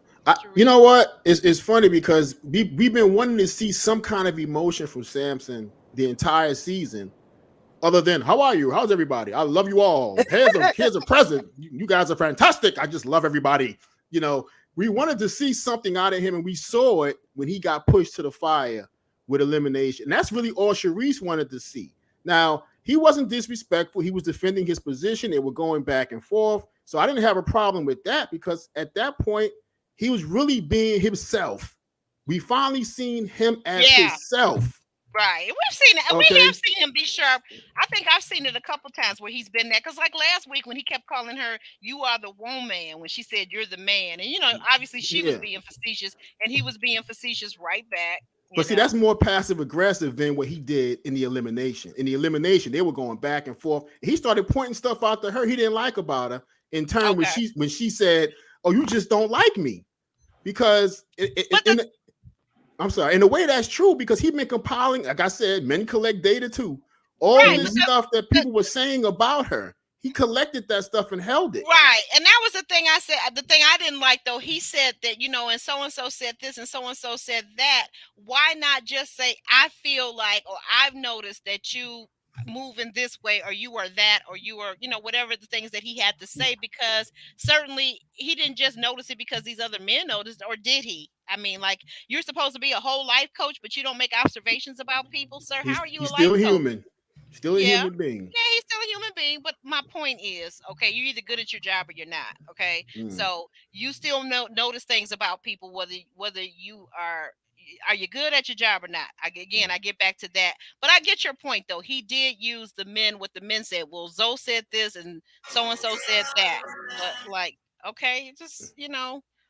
you know what? It's funny because we've been wanting to see some kind of emotion from Samson the entire season. Other than, how are you? How's everybody? I love you all. Here's a present. You guys are fantastic. I just love everybody. We wanted to see something out of him, and we saw it when he got pushed to the fire with elimination. And that's really all Charisse wanted to see. Now, he wasn't disrespectful. He was defending his position. They were going back and forth. So I didn't have a problem with that because at that point, he was really being himself. We finally seen him as himself. Right. We've seen it. Okay. We have seen him be sharp. I think I've seen it a couple times where he's been there. Because like last week when he kept calling her, you are the woman, when she said, you're the man. And, obviously she was being facetious and he was being facetious right back. But see, that's more passive aggressive than what he did in the elimination. In the elimination, they were going back and forth. He started pointing stuff out to her he didn't like about her. In turn, when she said, "Oh, you just don't like me," because I'm sorry. In a way, that's true because he's been compiling. Like I said, men collect data too. All this stuff that people were saying about her. He collected that stuff and held it. Right. And that was the thing I said. The thing I didn't like, though, he said that, and so-and-so said this and so-and-so said that. Why not just say, I feel like, or I've noticed that you move in this way, or you are that, or you are, whatever the things that he had to say, because certainly he didn't just notice it because these other men noticed, or did he? I mean, like, you're supposed to be a whole life coach, but you don't make observations about people, sir. How are you a life coach? Still human. Still a human being. Yeah, he's still a human being. But my point is, okay, you're either good at your job or you're not. Okay, so you still notice things about people, whether you are are you good at your job or not? Again, I get back to that, but I get your point though. He did use the men. What the men said. Well, Zoe said this, and so said that. But like, okay, just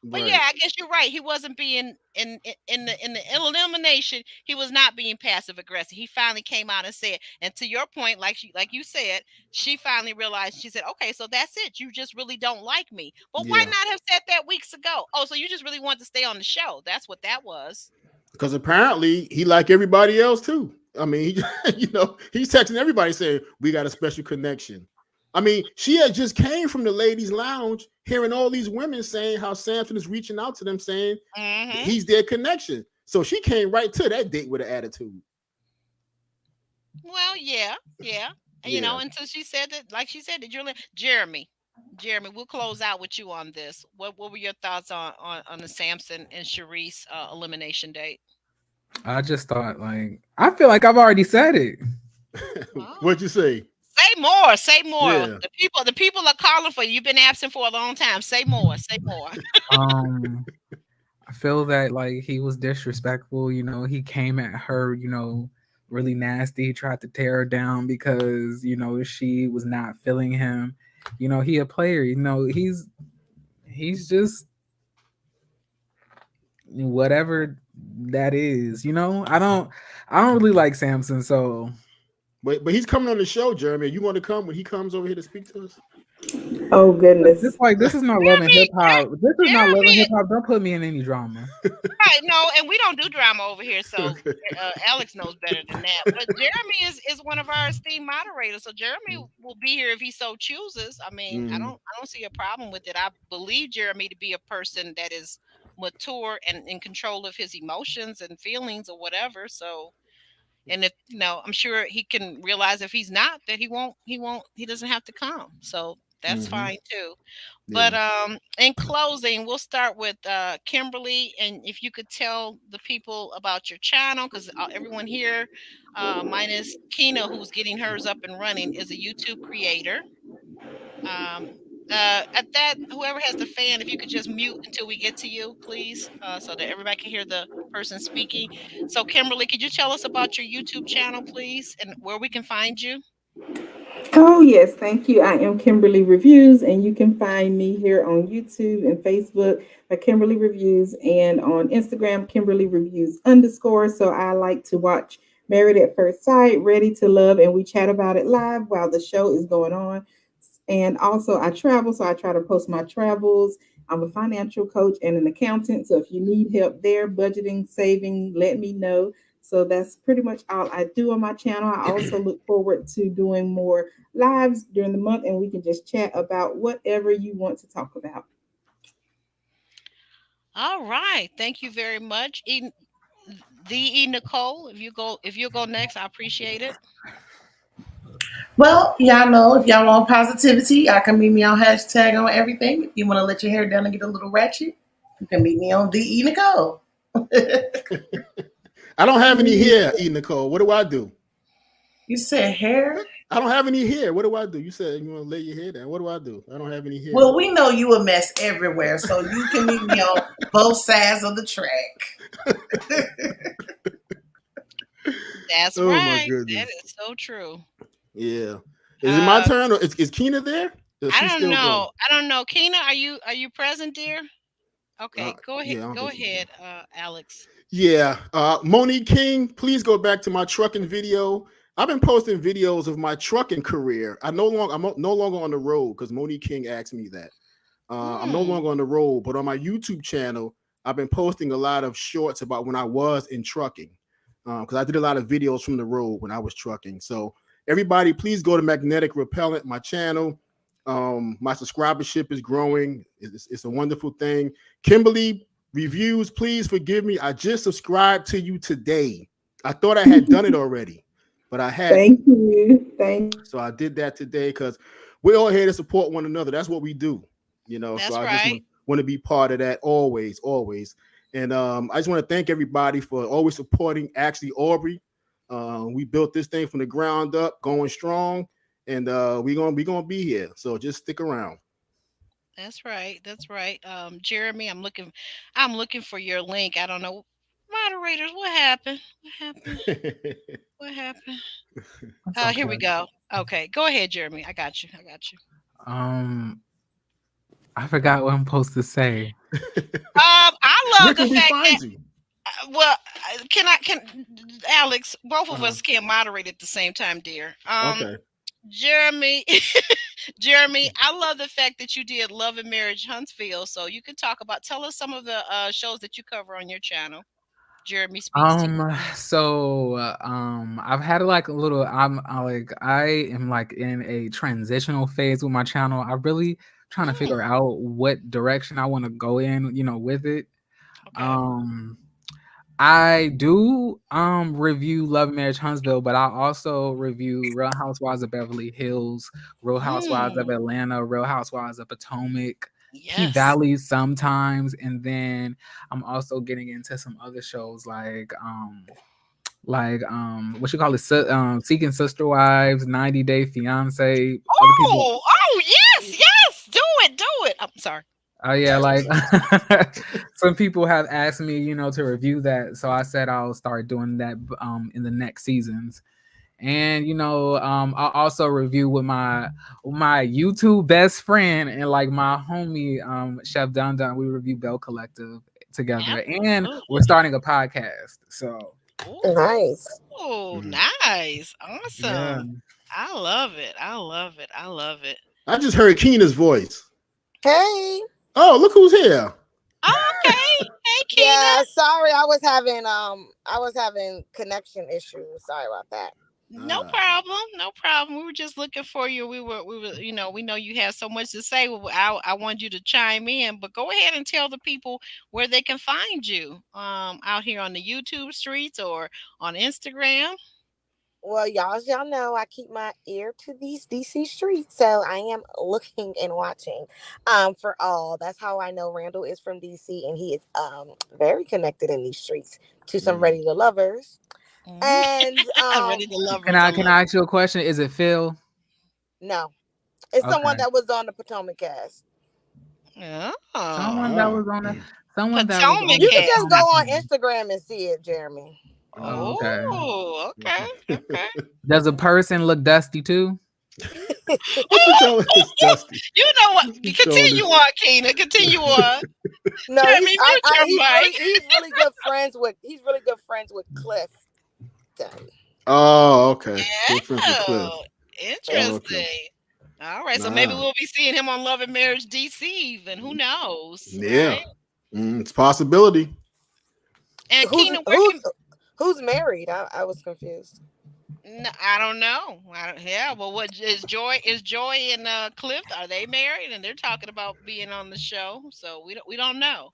But yeah, Right. I guess you're right. He wasn't being in the elimination. He was not being passive aggressive. He finally came out and said. And to your point, like you said, she finally realized. She said, "Okay, so that's it. You just really don't like me. But why Yeah. not have said that weeks ago? Oh, so you just really want to stay on the show? That's what that was." Because apparently he like everybody else too. I mean, he's texting everybody saying we got a special connection. I mean, she had just came from the ladies' lounge, hearing all these women saying how Samson is reaching out to them, saying he's their connection. So she came right to that date with an attitude. Well, yeah. Until she said that, like she said, Jeremy, we'll close out with you on this. What were your thoughts on the Samson and Charisse elimination date? I just thought, like, I feel like I've already said it. What'd you say? Say more. Say more. Yeah. The people are calling for you. You've been absent for a long time. Say more. Say more. I feel that like he was disrespectful. He came at her, really nasty. He tried to tear her down because, she was not feeling him. He a player. He's just whatever that is. I don't really like Samson, so. But he's coming on the show, Jeremy. You want to come when he comes over here to speak to us? Oh goodness! This is not Love and Hip Hop. This is not Love and Hip Hop. Don't put me in any drama. Right? No, and we don't do drama over here. So Alex knows better than that. But Jeremy is one of our esteemed moderators. So Jeremy will be here if he so chooses. I mean, I don't see a problem with it. I believe Jeremy to be a person that is mature and in control of his emotions and feelings or whatever. So. And if I'm sure he can realize if he's not, that he doesn't have to come. So that's fine too. But in closing, we'll start with Kimberly, and if you could tell the people about your channel, because everyone here, minus Kina, who's getting hers up and running, is a YouTube creator. At that, whoever has the fan, if you could just mute until we get to you, please, so that everybody can hear the person speaking. So, Kimberly, could you tell us about your YouTube channel, please, and where we can find you? Oh, yes. Thank you. I am Kimberly Reviews, and you can find me here on YouTube and Facebook by Kimberly Reviews, and on Instagram, Kimberly Reviews _ So I like to watch Married at First Sight, Ready to Love, and we chat about it live while the show is going on. And also I travel, so I try to post my travels. I'm a financial coach and an accountant. So if you need help there, budgeting, saving, let me know. So that's pretty much all I do on my channel. I also look forward to doing more lives during the month, and we can just chat about whatever you want to talk about. All right. Thank you very much. Nicole, if you go next, I appreciate it. Well, y'all know if y'all want positivity, y'all can meet me on hashtag on everything. If you want to let your hair down and get a little ratchet, you can meet me on DE Nicole. I don't have any hair, E. Nicole. What do I do? You said hair? I don't have any hair. What do I do? You said you want to lay your hair down. What do I do? I don't have any hair. Well, we know you a mess everywhere, so you can meet me on both sides of the track. That's right. That is so true. Yeah. Is it my turn, or is Kina there? I don't know. I don't know. Kina, are you present, dear? Okay, go ahead. Yeah, go ahead, Alex. Yeah. Monique King, please go back to my trucking video. I've been posting videos of my trucking career. I'm no longer on the road because Monique King asked me that. I'm no longer on the road, but on my YouTube channel, I've been posting a lot of shorts about when I was in trucking, because I did a lot of videos from the road when I was trucking. So everybody, please go to Magnetic Repellent, my channel. My subscribership is growing. It's a wonderful thing. Kimberly Reviews, please forgive me. I just subscribed to you today. I thought I had done it already, but I hadn't. Thank you. So I did that today because we're all here to support one another. That's what we do, That's so I just want to be part of that always. And I just want to thank everybody for always supporting Actually Aubrey. We built this thing from the ground up, going strong, and we're gonna be here. So just stick around. That's right. Jeremy, I'm looking for your link. I don't know. moderators, what happened? What happened? Okay. Here we go. Okay, go ahead, Jeremy. I got you. I forgot what I'm supposed to say. I love Where the can we fact find that. you? Well, can Alex? Both of us can't moderate at the same time, dear. Okay. Jeremy, Jeremy, I love the fact that you did Love and Marriage Huntsville. So you can tell us some of the shows that you cover on your channel. Jeremy speaks to you. So I've had like a little. I am like in a transitional phase with my channel. I'm really trying to figure out what direction I want to go in, with it. Okay. I do review Love and Marriage Huntsville, but I also review Real Housewives of Beverly Hills, Real Housewives of Atlanta, Real Housewives of Potomac, Key Valley sometimes, and then I'm also getting into some other shows like what you call it, Seeking Sister Wives, 90 Day Fiance. Oh yes, do it. I'm sorry. Oh yeah, like some people have asked me, to review that, so I said I'll start doing that in the next seasons. And I'll also review with my YouTube best friend and like my homie Chef Dun Dun. We review Bell Collective together, and we're starting a podcast. So nice. Oh, nice, awesome. Yeah. I love it. I just heard Keena's voice. Hey. Oh, look who's here. Oh, okay. Hey, Keena. Yeah, sorry, I was having connection issues. Sorry about that. No problem. We were just looking for you. We were, we know you have so much to say. I want you to chime in, but go ahead and tell the people where they can find you out here on the YouTube streets or on Instagram. Well, y'all know I keep my ear to these DC streets, so I am looking and watching for all. That's how I know Randall is from DC, and he is very connected in these streets to some Ready to Lovers. And Ready to Lovers. Can I ask you a question? Is it Phil? No, it's someone that was on the Potomac cast. Oh, someone that was on the Potomac. You can just go on Instagram and see it, Jeremy. Oh, okay. Does a person look dusty too? Dusty? You know what? Continue on, Keena. Continue on. No, he's really good friends with. He's really good friends with Cliff. Oh, okay. Yeah. Interesting. Okay. All right, so maybe we'll be seeing him on Love and Marriage DC even. Who knows? Yeah, right? It's a possibility. And Keena, who's married? I was confused. No, I don't know. Well, what is Joy? Is Joy and Cliff? Are they married? And they're talking about being on the show. So we don't know.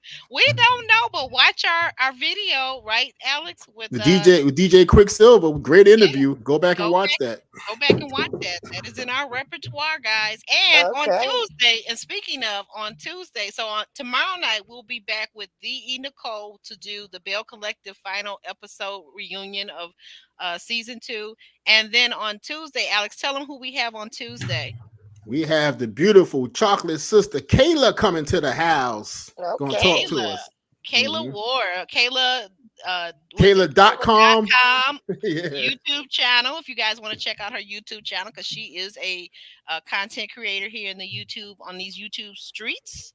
But watch our video, right, Alex? With DJ Quicksilver, great interview. Yeah. Go back and watch that. Go back and watch that. That is in our repertoire, guys. And on Tuesday, and speaking of on Tuesday, so on tomorrow night we'll be back with the Nicole to do the Bell Collective final episode reunion of season 2. And then on Tuesday, Alex, tell them who we have on Tuesday. We have the beautiful chocolate sister Kayla coming to the house. Gonna talk to us. Kayla Ward. Kayla.com YouTube channel. If you guys want to check out her YouTube channel, because she is a content creator here in the YouTube on these YouTube streets.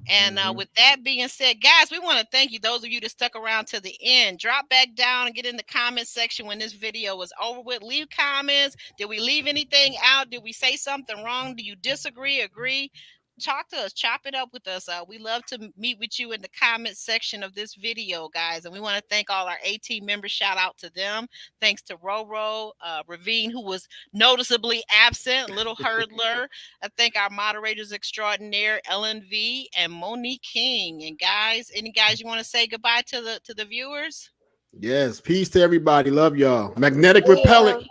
And with that being said, guys, we want to thank you, those of you that stuck around to the end. Drop back down and get in the comment section when this video was over with. Leave comments. Did we leave anything out? Did we say something wrong? Do you disagree, agree? Talk to us, chop it up with us. We love to meet with you in the comment section of this video, guys. And we want to thank all our AT members. Shout out to them. Thanks to Roro, Ravine, who was noticeably absent, Little Hurdler. I thank our moderators extraordinaire, Ellen V and Monique King. And guys, any guys you want to say goodbye to the viewers? Yes, peace to everybody. Love y'all. Magnetic repellent.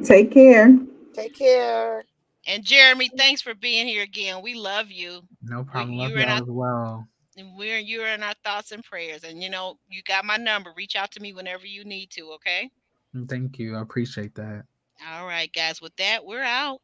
Take care. Take care. And Jeremy, thanks for being here again. We love you. No problem. Love you as well. And you're in our thoughts and prayers. And you got my number. Reach out to me whenever you need to, okay? Thank you. I appreciate that. All right, guys. With that, we're out.